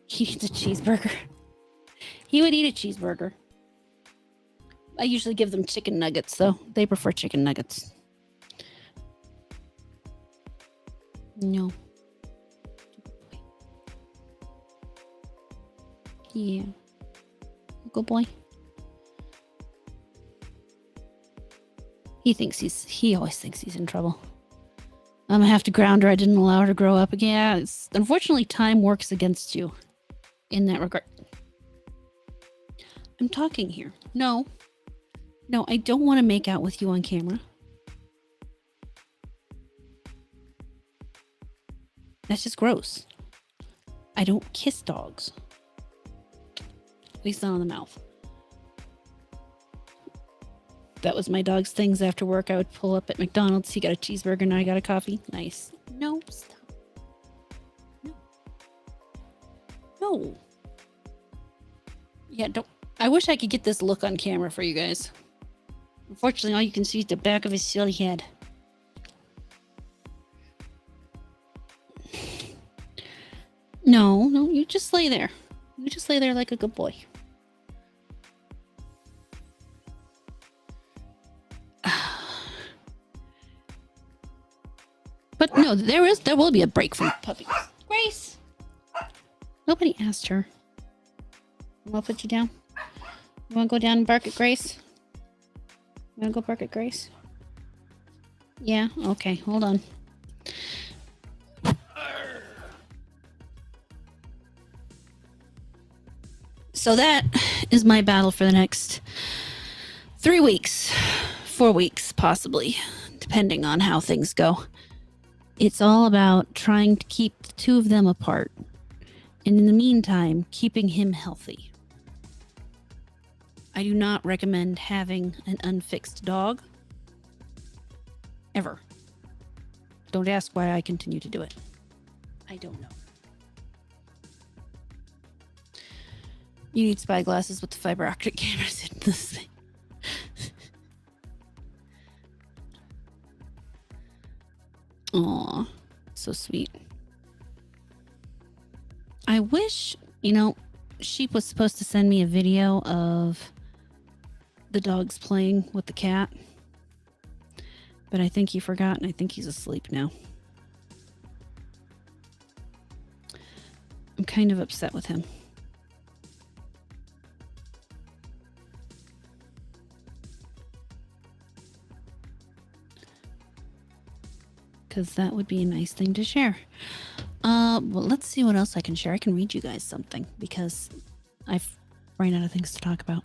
He needs a cheeseburger. He would eat a cheeseburger. I usually give them chicken nuggets, though. They prefer chicken nuggets. No. Yeah. Good boy. He always thinks he's in trouble. I'm gonna have to ground her. I didn't allow her to grow up again. Yeah, unfortunately, time works against you in that regard. I'm talking here. No, I don't want to make out with you on camera. That's just gross. I don't kiss dogs. At least not on the mouth. That was my dog's things after work. I would pull up at McDonald's. He got a cheeseburger. Now I got a coffee. Nice. No, stop. No. Yeah, don't. I wish I could get this look on camera for you guys. Unfortunately, all you can see is the back of his silly head. No, you just lay there. You just lay there like a good boy. But no, there will be a break from puppies. Grace! Nobody asked her. I'll put you down. You want to go down and bark at Grace? You want to go bark at Grace? Yeah? Okay, hold on. So that is my battle for the next 3 weeks, 4 weeks, possibly, depending on how things go. It's all about trying to keep the two of them apart. And in the meantime, keeping him healthy. I do not recommend having an unfixed dog. Ever. Don't ask why I continue to do it. I don't know. You need spy glasses with the fiber optic cameras in this thing. Aw, so sweet. I wish, Sheep was supposed to send me a video of the dogs playing with the cat. But I think he forgot, and I think he's asleep now. I'm kind of upset with him. Because that would be a nice thing to share. Well, let's see what else I can share. I can read you guys something because I've run out of things to talk about.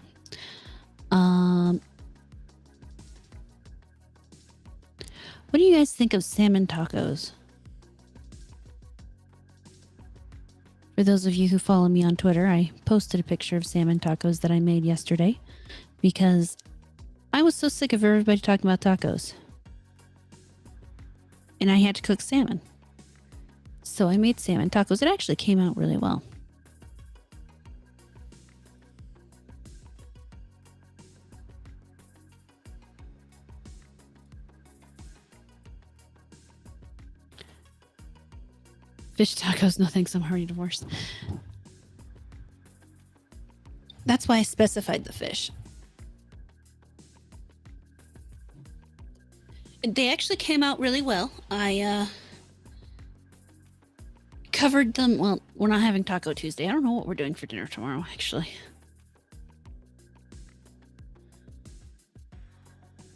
What do you guys think of salmon tacos? For those of you who follow me on Twitter, I posted a picture of salmon tacos that I made yesterday because I was so sick of everybody talking about tacos. And I had to cook salmon. So I made salmon tacos. It actually came out really well. Fish tacos, no thanks, I'm already divorced. That's why I specified the fish. They actually came out really well. I covered them. Well, we're not having Taco Tuesday. I don't know what we're doing for dinner tomorrow, actually.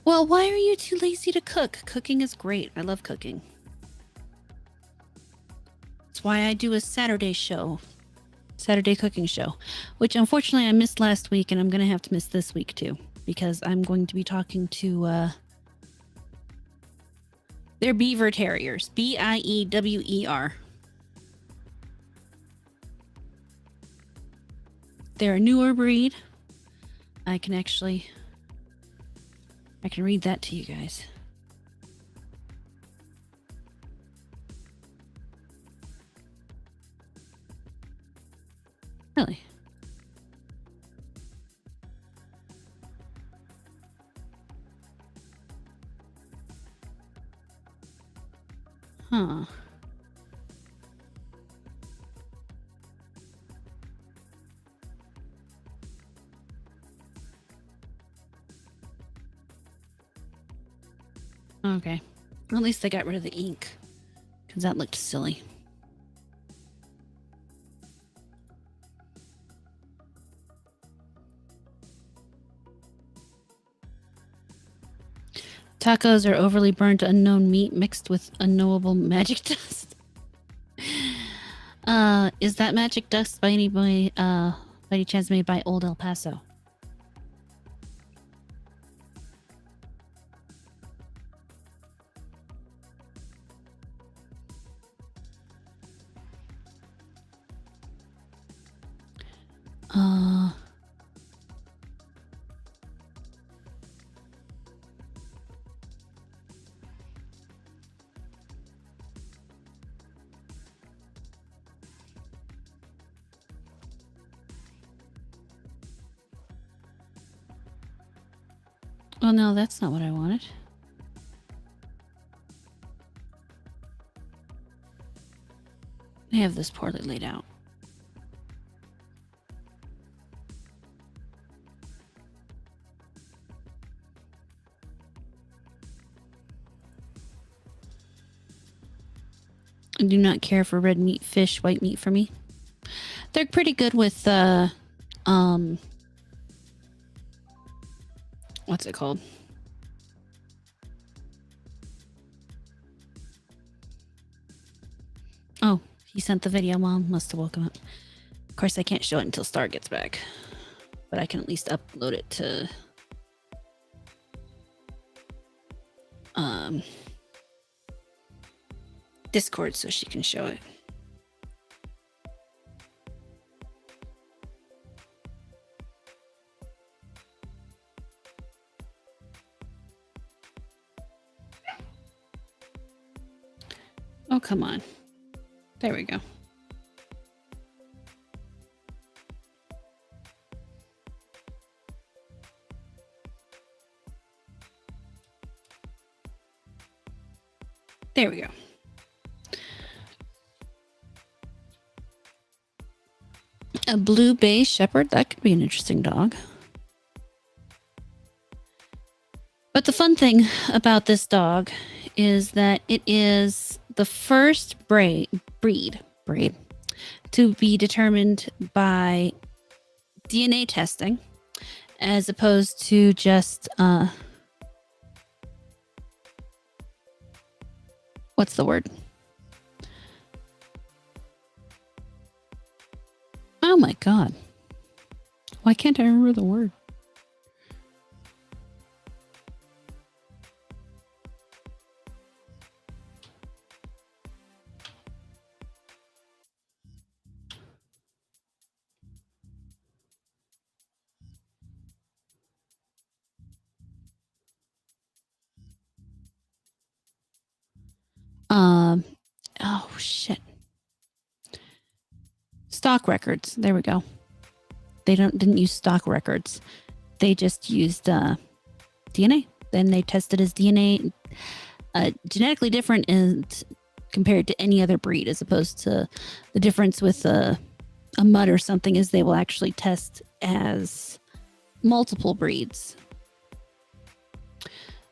Well, why are you too lazy to cook? Cooking is great. I love cooking. That's why I do a Saturday show. Saturday cooking show. Which, unfortunately, I missed last week, and I'm going to have to miss this week, too. Because I'm going to be talking to... they're beaver terriers. Biewer. They're a newer breed. I can read that to you guys. Really? Huh. Okay. Well, at least they got rid of the ink. Because that looked silly. Tacos are overly burnt unknown meat mixed with unknowable magic dust. Is that magic dust by any chance made by Old El Paso? Oh no, that's not what I wanted. I have this poorly laid out. do not care for red meat, fish, white meat for me. They're pretty good with what's it called? Oh, he sent the video. Mom must have woken up. Of course, I can't show it until Star gets back, but I can at least upload it to Discord so she can show it. Oh, come on. There we go. There we go. A blue bay shepherd. That could be an interesting dog. But the fun thing about this dog is that it is the first breed to be determined by DNA testing, as opposed to just what's the word? Oh my god. Why can't I remember the word? Oh shit. Stock records. There we go. They didn't use stock records. They just used DNA. Then they tested his DNA genetically different compared to any other breed, as opposed to the difference with a mutt or something is they will actually test as multiple breeds.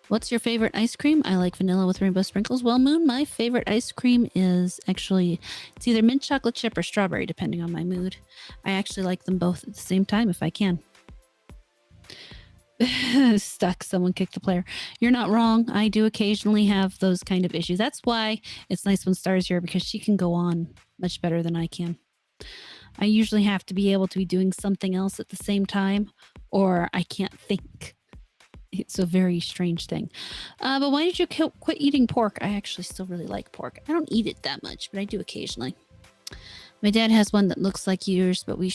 What's your favorite ice cream? I like vanilla with rainbow sprinkles. Well, Moon, my favorite ice cream is actually, it's either mint chocolate chip or strawberry, depending on my mood. I actually like them both at the same time if I can. Stuck. Someone kicked the player. You're not wrong. I do occasionally have those kind of issues. That's why it's nice when Star's here, because she can go on much better than I can. I usually have to be able to be doing something else at the same time, or I can't think. It's a very strange thing. But why did you quit eating pork? I actually still really like pork. I don't eat it that much, but I do occasionally. My dad has one that looks like yours, but we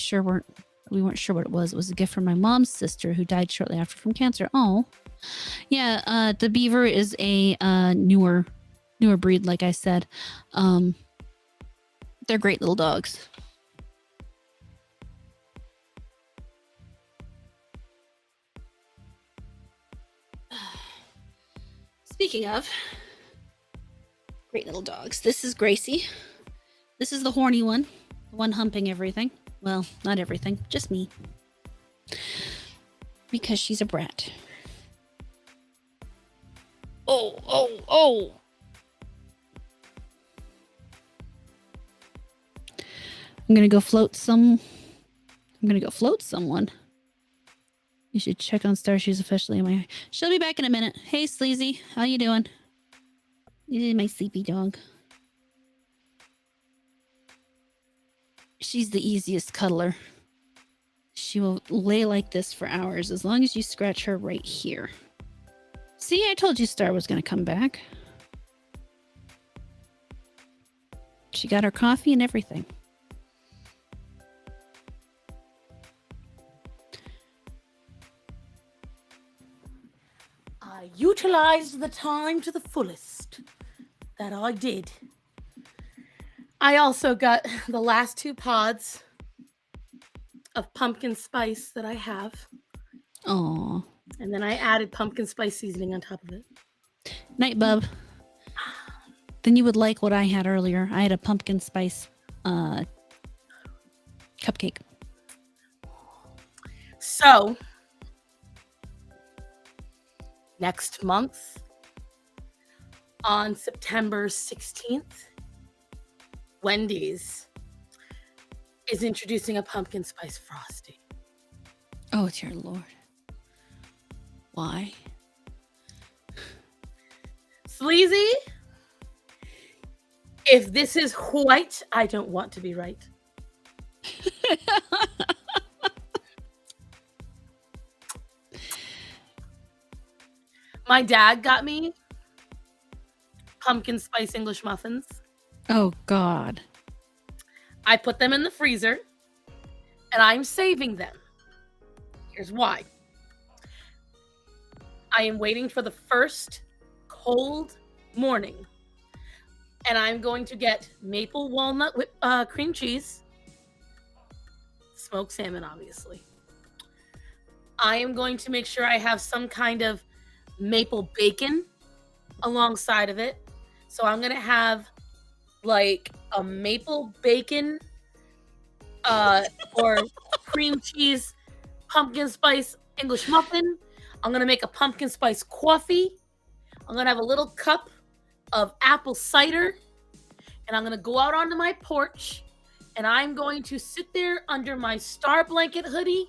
weren't sure what it was. It was a gift from my mom's sister who died shortly after from cancer. Oh, yeah. The beaver is a newer breed, like I said. They're great little dogs. Speaking of great little dogs, this is Gracie. This is the horny one, the one humping everything. Well, not everything, just me. Because she's a brat. Oh. I'm gonna go float someone. You should check on Star. She's officially in my... She'll be back in a minute. Hey, Sleazy. How you doing? This is my sleepy dog. She's the easiest cuddler. She will lay like this for hours as long as you scratch her right here. See, I told you Star was going to come back. She got her coffee and everything. I utilized the time to the fullest. That I did. I also got the last 2 pods of pumpkin spice that I have. Aww. And then I added pumpkin spice seasoning on top of it. Night, bub. Then you would like what I had earlier. I had a pumpkin spice cupcake. So, next month, on September 16th, Wendy's is introducing a pumpkin spice frosty. Oh, dear Lord. Why? Sleazy, if this is white, I don't want to be right. My dad got me pumpkin spice English muffins. Oh, God. I put them in the freezer, and I'm saving them. Here's why. I am waiting for the first cold morning, and I'm going to get maple walnut with cream cheese, smoked salmon, obviously. I am going to make sure I have some kind of maple bacon alongside of it. So I'm going to have like a maple bacon or cream cheese pumpkin spice English muffin. I'm going to make a pumpkin spice coffee. I'm going to have a little cup of apple cider. And I'm going to go out onto my porch. And I'm going to sit there under my star blanket hoodie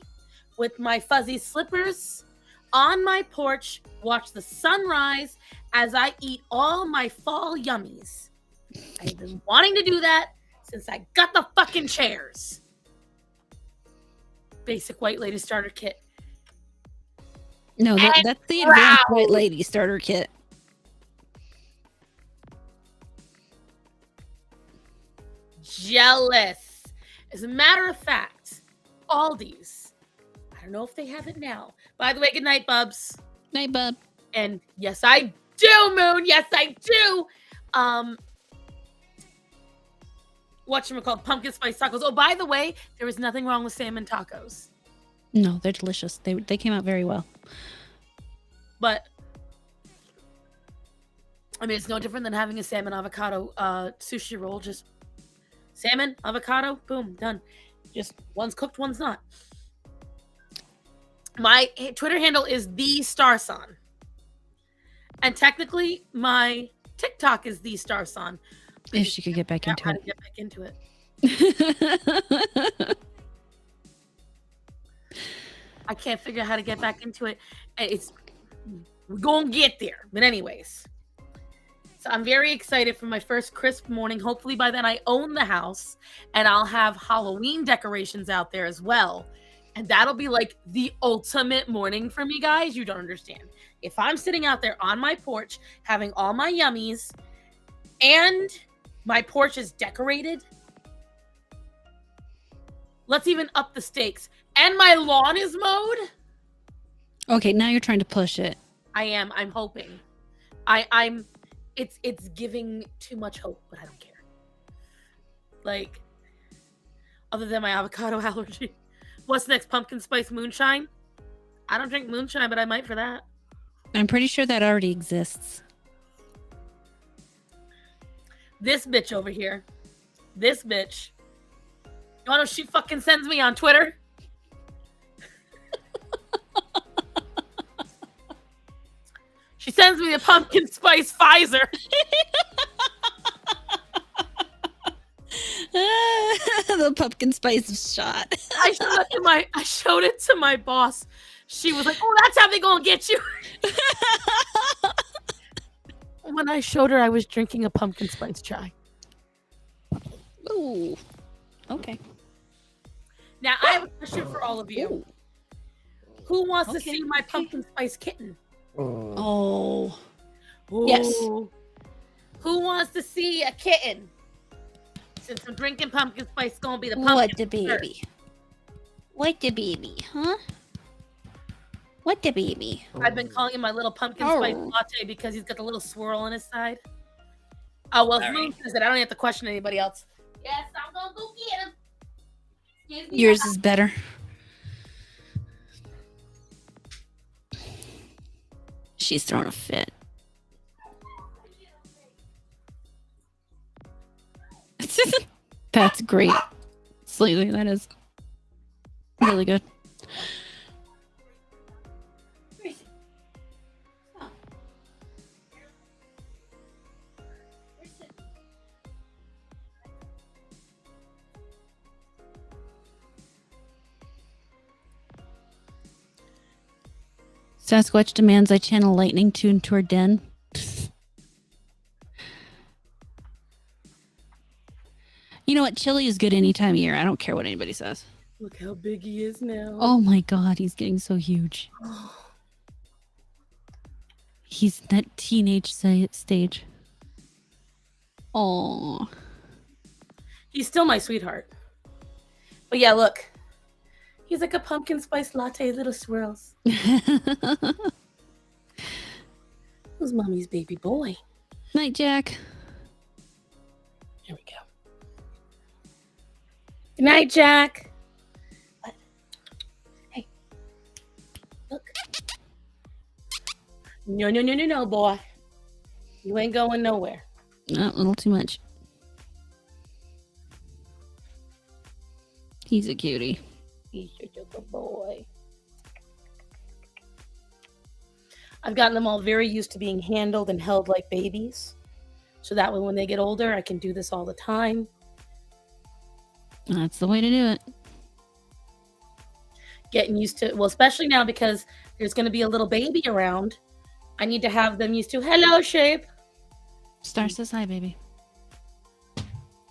with my fuzzy slippers on my porch, watch the sunrise as I eat all my fall yummies. I've been wanting to do that since I got the fucking chairs. Basic white lady starter kit. No, that's the advanced white lady starter kit. Jealous. As a matter of fact, Aldi's, I don't know if they have it now. By the way, good night, Bubs. Night, Bub. And yes, I do, Moon. Yes, I do. Whatchamacallit, pumpkin spice tacos. Oh, by the way, there is nothing wrong with salmon tacos. No, they're delicious. They came out very well. But I mean, it's no different than having a salmon avocado sushi roll. Just salmon, avocado, boom, done. Just one's cooked, one's not. My Twitter handle is the Starson. And technically, my TikTok is the Starson. If she could get back into it. Get back into it. I can't figure out how to get back into it. We're gonna get there. But anyways. So I'm very excited for my first crisp morning. Hopefully by then I own the house and I'll have Halloween decorations out there as well. And that'll be like the ultimate morning for me, guys. You don't understand. If I'm sitting out there on my porch having all my yummies and my porch is decorated, let's even up the stakes. And my lawn is mowed. Okay, now you're trying to push it. I am. I'm hoping. It's giving too much hope, but I don't care. Like, other than my avocado allergy. What's next? Pumpkin spice moonshine? I don't drink moonshine, but I might for that. I'm pretty sure that already exists. This bitch over here. This bitch. You wanna know she fucking sends me on Twitter? She sends me the pumpkin spice Pfizer. The pumpkin spice shot. I showed it to my boss. She was like, "Oh, that's how they gonna get you." When I showed her, I was drinking a pumpkin spice chai. Ooh. Okay. Now I have a question for all of you. Ooh. Who wants to see my pumpkin spice kitten? Oh. Ooh. Yes. Who wants to see a kitten? Since I'm drinking pumpkin spice, it's gonna be the pumpkin. What the baby? What the baby, huh? What the baby? I've been calling him my little pumpkin spice latte because he's got the little swirl on his side. Oh, well, if Moon says it, I don't have to question anybody else. Yes, I'm gonna go get him. Yours is better. She's throwing a fit. That's great. Sleazy, that is really good. Sasquatch demands I channel lightning tune to her den. You know what? Chili is good any time of year. I don't care what anybody says. Look how big he is now. Oh my God, he's getting so huge. He's that teenage stage. Oh, he's still my sweetheart. But yeah, look. He's like a pumpkin spice latte, little swirls. Who's mommy's baby boy? Night, Jack. Here we go. Good night, Jack. What? Hey. Look. No, boy. You ain't going nowhere. A little too much. He's a cutie. He's such a good boy. I've gotten them all very used to being handled and held like babies. So that way when they get older, I can do this all the time. That's the way to do it. Getting used to, well, especially now because there's going to be a little baby around. I need to have them used to, hello, Shape. Star says hi, baby.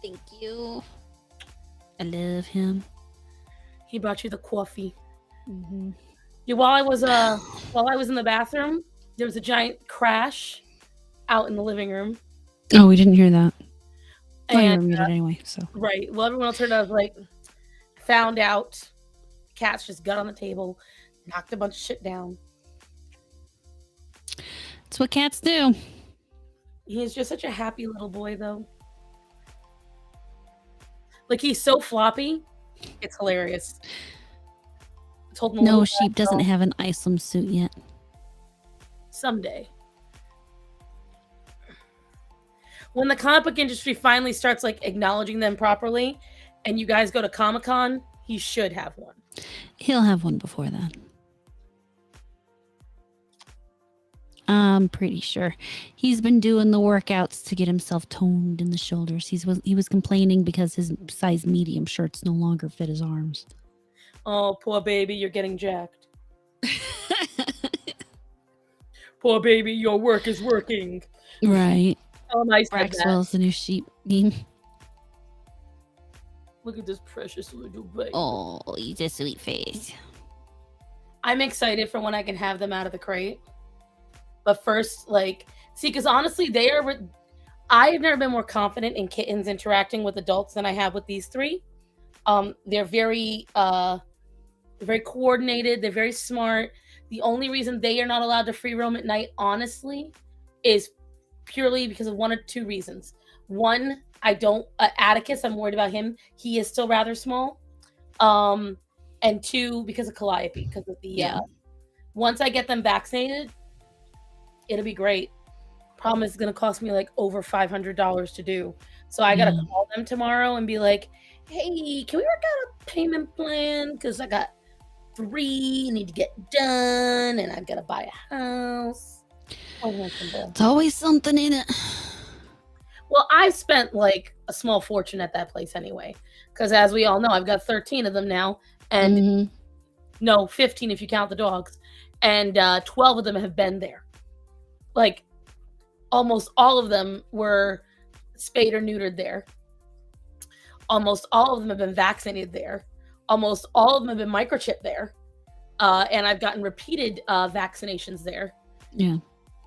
Thank you. I love him. He brought you the coffee. Mm-hmm. Yeah, while I was in the bathroom, there was a giant crash out in the living room. Oh, we didn't hear that. And you were muted anyway, so. Right. Well, everyone else heard. I was like, found out. Cats just got on the table, knocked a bunch of shit down. That's what cats do. He's just such a happy little boy, though. Like, he's so floppy. It's hilarious. No, Sheep doesn't have an Islum suit yet. Someday. When the comic book industry finally starts like acknowledging them properly and you guys go to Comic-Con, he should have one. He'll have one before then. I'm pretty sure. He's been doing the workouts to get himself toned in the shoulders. He was complaining because his size medium shirts no longer fit his arms. Oh, poor baby, you're getting jacked. Poor baby, your work is working. Right. Oh, nice. Maxwell's the new sheep meme. Look at this precious little baby. Oh, he's a sweet face. I'm excited for when I can have them out of the crate. But first, because honestly, I've never been more confident in kittens interacting with adults than I have with these three. They're very coordinated. They're very smart. The only reason they are not allowed to free roam at night, honestly, is purely because of one or two reasons. One, Atticus, I'm worried about him. He is still rather small. And two, because of Calliope, because of the, once I get them vaccinated, it'll be great. Problem is, it's going to cost me like over $500 to do. So I got to call them tomorrow and be like, hey, can we work out a payment plan? Because I got 3 need to get done and I've got to buy a house. It's always something in it. Well, I spent like a small fortune at that place anyway. Because as we all know, I've got 13 of them now. And no, 15 if you count the dogs. And 12 of them have been there. Like, almost all of them were spayed or neutered there. Almost all of them have been vaccinated there. Almost all of them have been microchipped there. And I've gotten repeated vaccinations there. Yeah.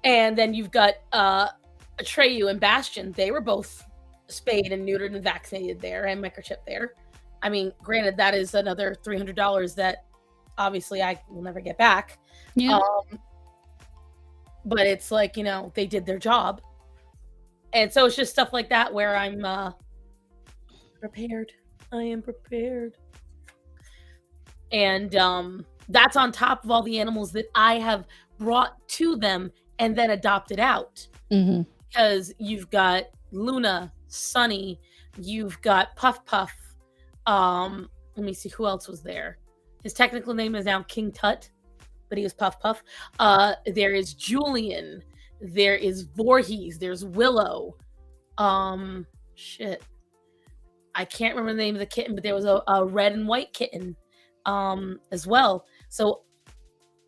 And then you've got Atreyu and Bastion. They were both spayed and neutered and vaccinated there and microchipped there. I mean, granted, that is another $300 that obviously I will never get back. Yeah. But it's like, they did their job. And so it's just stuff like that where I'm prepared. I am prepared. And that's on top of all the animals that I have brought to them and then adopted out. Mm-hmm. Because you've got Luna, Sunny, you've got Puff Puff. Let me see who else was there. His technical name is now King Tut, but he was Puff Puff. There is Julian. There is Voorhees. There's Willow. Shit. I can't remember the name of the kitten, but there was a red and white kitten as well. So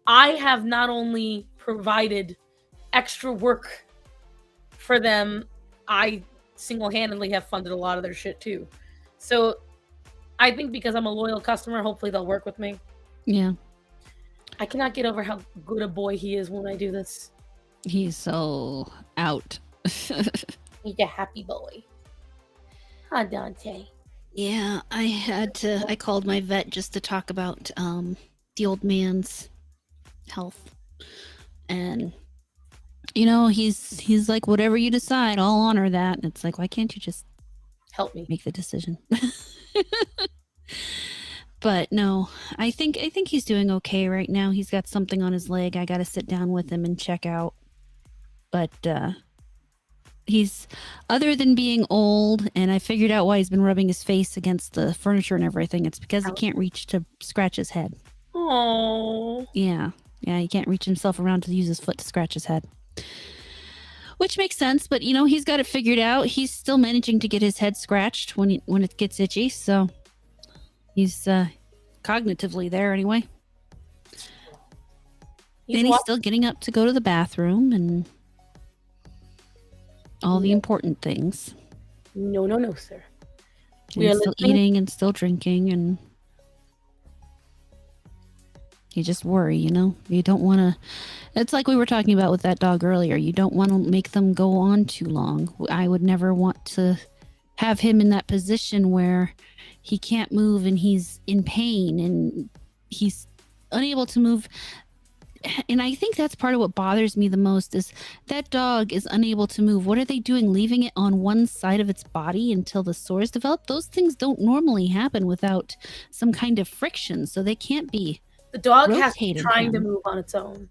I have not only provided extra work for them, I single-handedly have funded a lot of their shit too. So I think because I'm a loyal customer, hopefully they'll work with me. Yeah. I cannot get over how good a boy he is when I do this. He's so out. He's a happy boy. Huh, Dante? Yeah, I called my vet just to talk about the old man's health. And he's like, whatever you decide, I'll honor that. And it's like, why can't you just help me make the decision? But no, I think he's doing okay right now. He's got something on his leg. I got to sit down with him and check out. But he's, other than being old, and I figured out why he's been rubbing his face against the furniture and everything. It's because he can't reach to scratch his head. Oh. Yeah, he can't reach himself around to use his foot to scratch his head. Which makes sense, but he's got it figured out. He's still managing to get his head scratched when it gets itchy, so he's cognitively there anyway. He's still getting up to go to the bathroom and all the important things. No, sir. He's still eating and still drinking, and you just worry, You don't want to... It's like we were talking about with that dog earlier. You don't want to make them go on too long. I would never want to have him in that position where he can't move and he's in pain and he's unable to move. And I think that's part of what bothers me the most is that dog is unable to move. What are they doing? Leaving it on one side of its body until the sores develop? Those things don't normally happen without some kind of friction, so they can't be. The dog has to be trying to move on its own.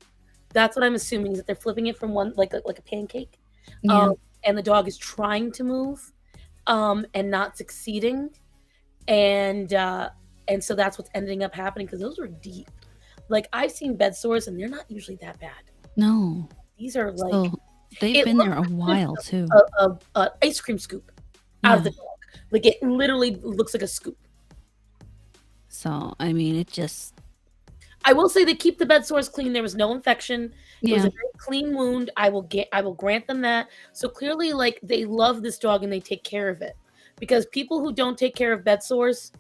That's what I'm assuming, is that they're flipping it from one like a pancake. Yeah. And the dog is trying to move and not succeeding. And so that's what's ending up happening, because those are deep. Like, I've seen bed sores and they're not usually that bad. No. These are like... So they've been there a while too. A ice cream scoop out of the dog. Like, it literally looks like a scoop. So, I mean, it just... I will say they keep the bed sores clean. There was no infection. It was a very clean wound. I will grant them that. So clearly, like, they love this dog and they take care of it. Because people who don't take care of bed sores,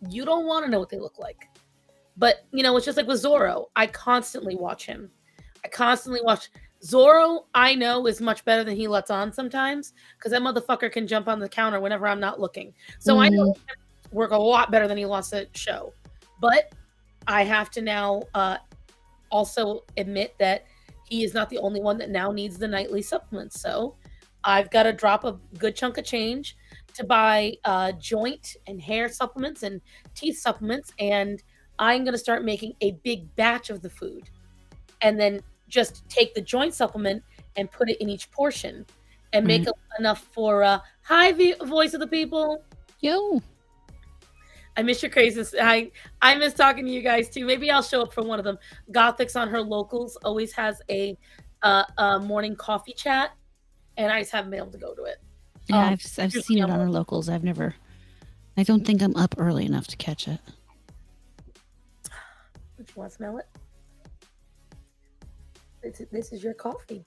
you don't want to know what they look like. But, it's just like with Zorro. I constantly watch him. Zorro, I know, is much better than he lets on sometimes, because that motherfucker can jump on the counter whenever I'm not looking. So I know he can work a lot better than he wants to show. But I have to now also admit that he is not the only one that now needs the nightly supplements. So I've got to drop a good chunk of change to buy joint and hair supplements and teeth supplements. And I'm going to start making a big batch of the food and then just take the joint supplement and put it in each portion and make enough for hi, voice of the people. Yo. I miss your craziness. I miss talking to you guys too. Maybe I'll show up for one of them. Gothic's on her locals always has a morning coffee chat, and I just haven't been able to go to it. Yeah, I've seen it on her locals. I don't think I'm up early enough to catch it. Do you want to smell it? This is your coffee.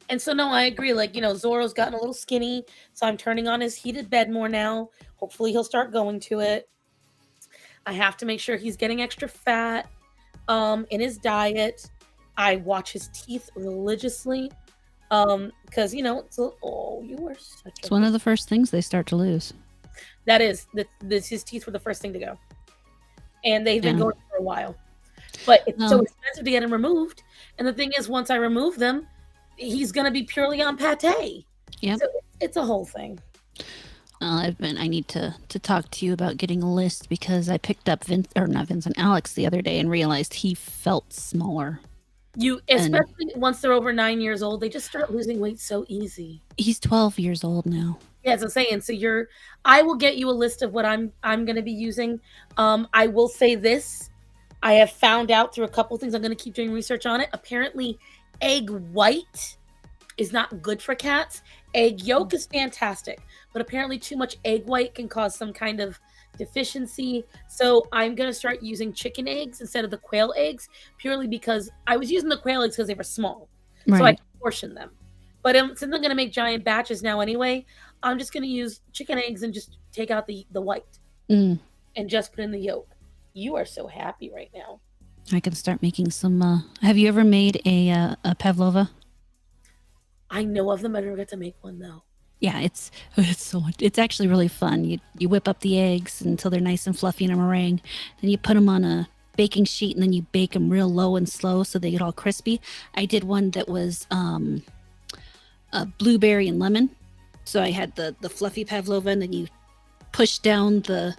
And so, no, I agree. Like, Zorro's gotten a little skinny, so I'm turning on his heated bed more now. Hopefully he'll start going to it. I have to make sure he's getting extra fat in his diet. I watch his teeth religiously because, you are such It's one of the first things they start to lose. That is. His teeth were the first thing to go. And they've been going for a while. But it's so expensive to get them removed. And the thing is, once I remove them, he's going to be purely on pate. Yep. So it's a whole thing. I need to talk to you about getting a list, because I picked up Alex the other day and realized he felt smaller. Especially once they're over 9 years old, they just start losing weight so easy. He's 12 years old now. Yeah, as I'm saying. So I will get you a list of what I'm going to be using. I will say this. I have found out through a couple things. I'm going to keep doing research on it. Apparently, egg white is not good for cats. Egg yolk is fantastic, but apparently too much egg white can cause some kind of deficiency. So I'm going to start using chicken eggs instead of the quail eggs, purely because I was using the quail eggs because they were small. Right. So I can portion them. But since I'm going to make giant batches now anyway, I'm just going to use chicken eggs and just take out the white and just put in the yolk. You are so happy right now. I can start making some. Have you ever made a pavlova? I know of them. I never got to make one though. Yeah, it's actually really fun. You whip up the eggs until they're nice and fluffy in a meringue. Then you put them on a baking sheet and then you bake them real low and slow so they get all crispy. I did one that was a blueberry and lemon. So I had the fluffy pavlova, and then you push down the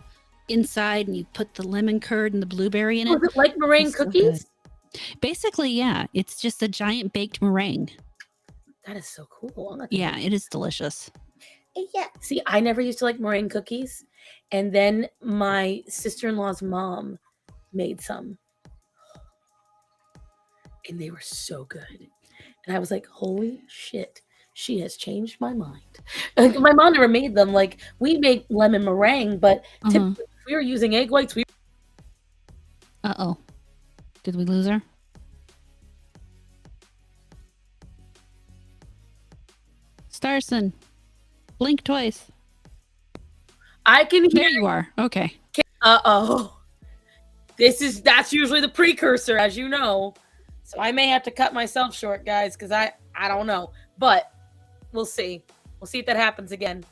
inside and you put the lemon curd and the blueberry in it. Was it like meringue cookies? So basically, yeah. It's just a giant baked meringue. That is so cool. Yeah, it is delicious. Yeah. See, I never used to like meringue cookies. And then my sister-in-law's mom made some. And they were so good. And I was like, holy shit. She has changed my mind. Like, my mom never made them. Like, we made lemon meringue, but typically if we were using egg whites. Uh-oh. Did we lose her? Starson, blink twice. I can hear. There you are. Okay. Uh-oh. That's usually the precursor, as you know. So I may have to cut myself short, guys, because I don't know. But we'll see. We'll see if that happens again.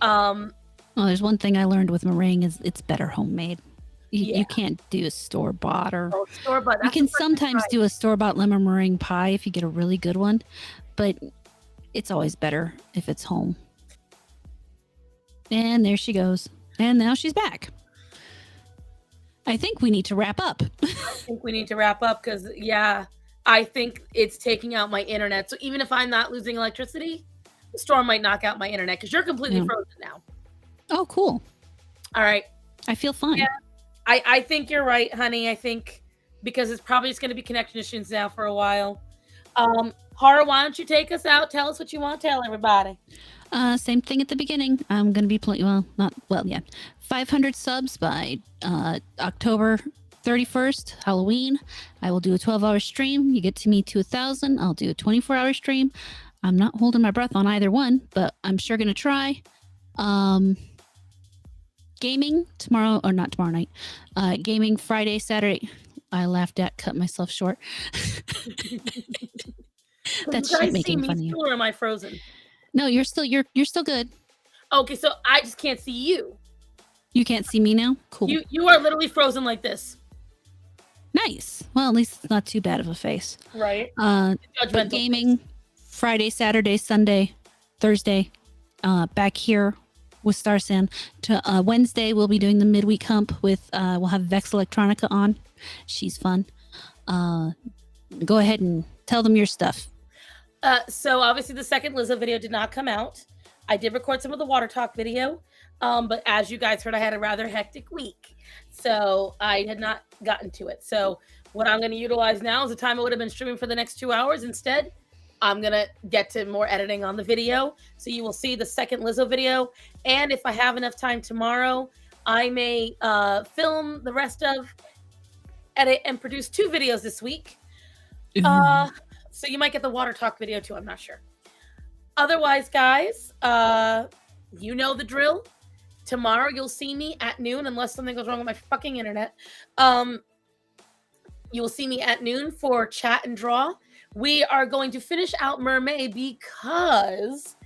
Well, there's one thing I learned with meringue is it's better homemade. You can't do a store-bought or store-bought. You can sometimes do a store-bought lemon meringue pie if you get a really good one, but it's always better if it's home. And there she goes. And now she's back. I think we need to wrap up. I think we need to wrap up because, I think it's taking out my internet. So even if I'm not losing electricity, the storm might knock out my internet because you're completely frozen now. Oh, cool. All right. I feel fine. Yeah, I think you're right, honey. I think because it's probably just going to be connection issues now for a while. Hara, why don't you take us out? Tell us what you want to tell everybody. Same thing at the beginning. I'm going to be playing, 500 subs by October 31st, Halloween. I will do a 12-hour stream. You get to me to 1,000. I'll do a 24-hour stream. I'm not holding my breath on either one, but I'm sure going to try. Gaming tomorrow, or not tomorrow night. Gaming Friday, Saturday. I laughed at, cut myself short. That's shit making fun of you. Or am I frozen? No, you're still good. Okay, so I just can't see you. You can't see me now? Cool. You are literally frozen like this. Nice. Well, at least it's not too bad of a face. Right. But gaming Friday, Saturday, Sunday, Thursday, back here with Starsan. Wednesday we'll be doing the midweek hump with we'll have Vex Electronica on. She's fun. Go ahead and tell them your stuff. So obviously the second Lizzo video did not come out. I did record some of the water talk video. But as you guys heard, I had a rather hectic week. So I had not gotten to it. So what I'm going to utilize now is the time I would have been streaming for the next 2 hours. Instead, I'm going to get to more editing on the video. So you will see the second Lizzo video. And if I have enough time tomorrow, I may film the rest of, edit, and produce 2 videos this week. So you might get the water talk video too. I'm not sure. Otherwise, guys, you know the drill. Tomorrow you'll see me at noon, unless something goes wrong with my fucking internet. You will see me at noon for chat and draw. We are going to finish out Mermaid because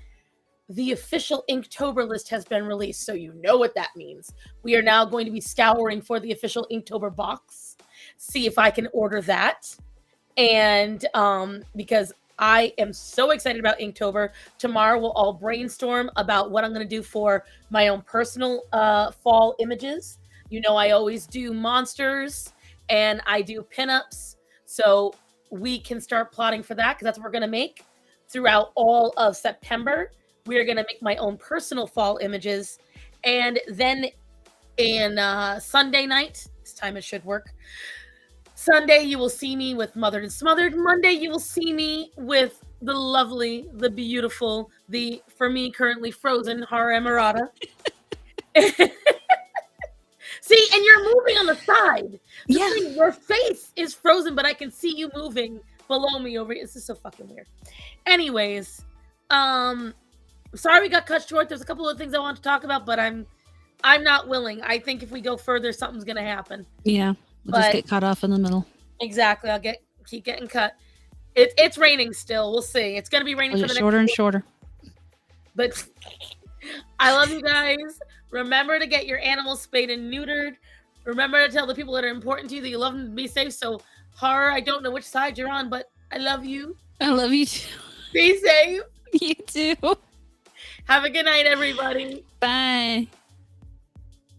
the official Inktober list has been released. So you know what that means. We are now going to be scouring for the official Inktober box. See if I can order that. And because I am so excited about Inktober. Tomorrow we'll all brainstorm about what I'm going to do for my own personal fall images. You know, I always do monsters and I do pinups. So we can start plotting for that because that's what we're going to make throughout all of September. We're going to make my own personal fall images. And then in Sunday night, this time it should work. Sunday, you will see me with Mothered and Smothered. Monday, you will see me with the lovely, the beautiful, the, for me, currently frozen StarMorata. See, and you're moving on the side. Yeah. Your face is frozen, but I can see you moving below me over here. This is so fucking weird. Anyways, sorry we got cut short. There's a couple of things I want to talk about, but I'm not willing. I think if we go further, something's gonna happen. Yeah, we'll just get cut off in the middle. Exactly. I'll keep getting cut. It's raining still. We'll see. It's gonna be raining for the next shorter and shorter. But I love you guys. Remember to get your animals spayed and neutered. Remember to tell the people that are important to you that you love them to be safe. So, horror, I don't know which side you're on, but I love you. I love you too. Be safe. You too. Have a good night, everybody. Bye.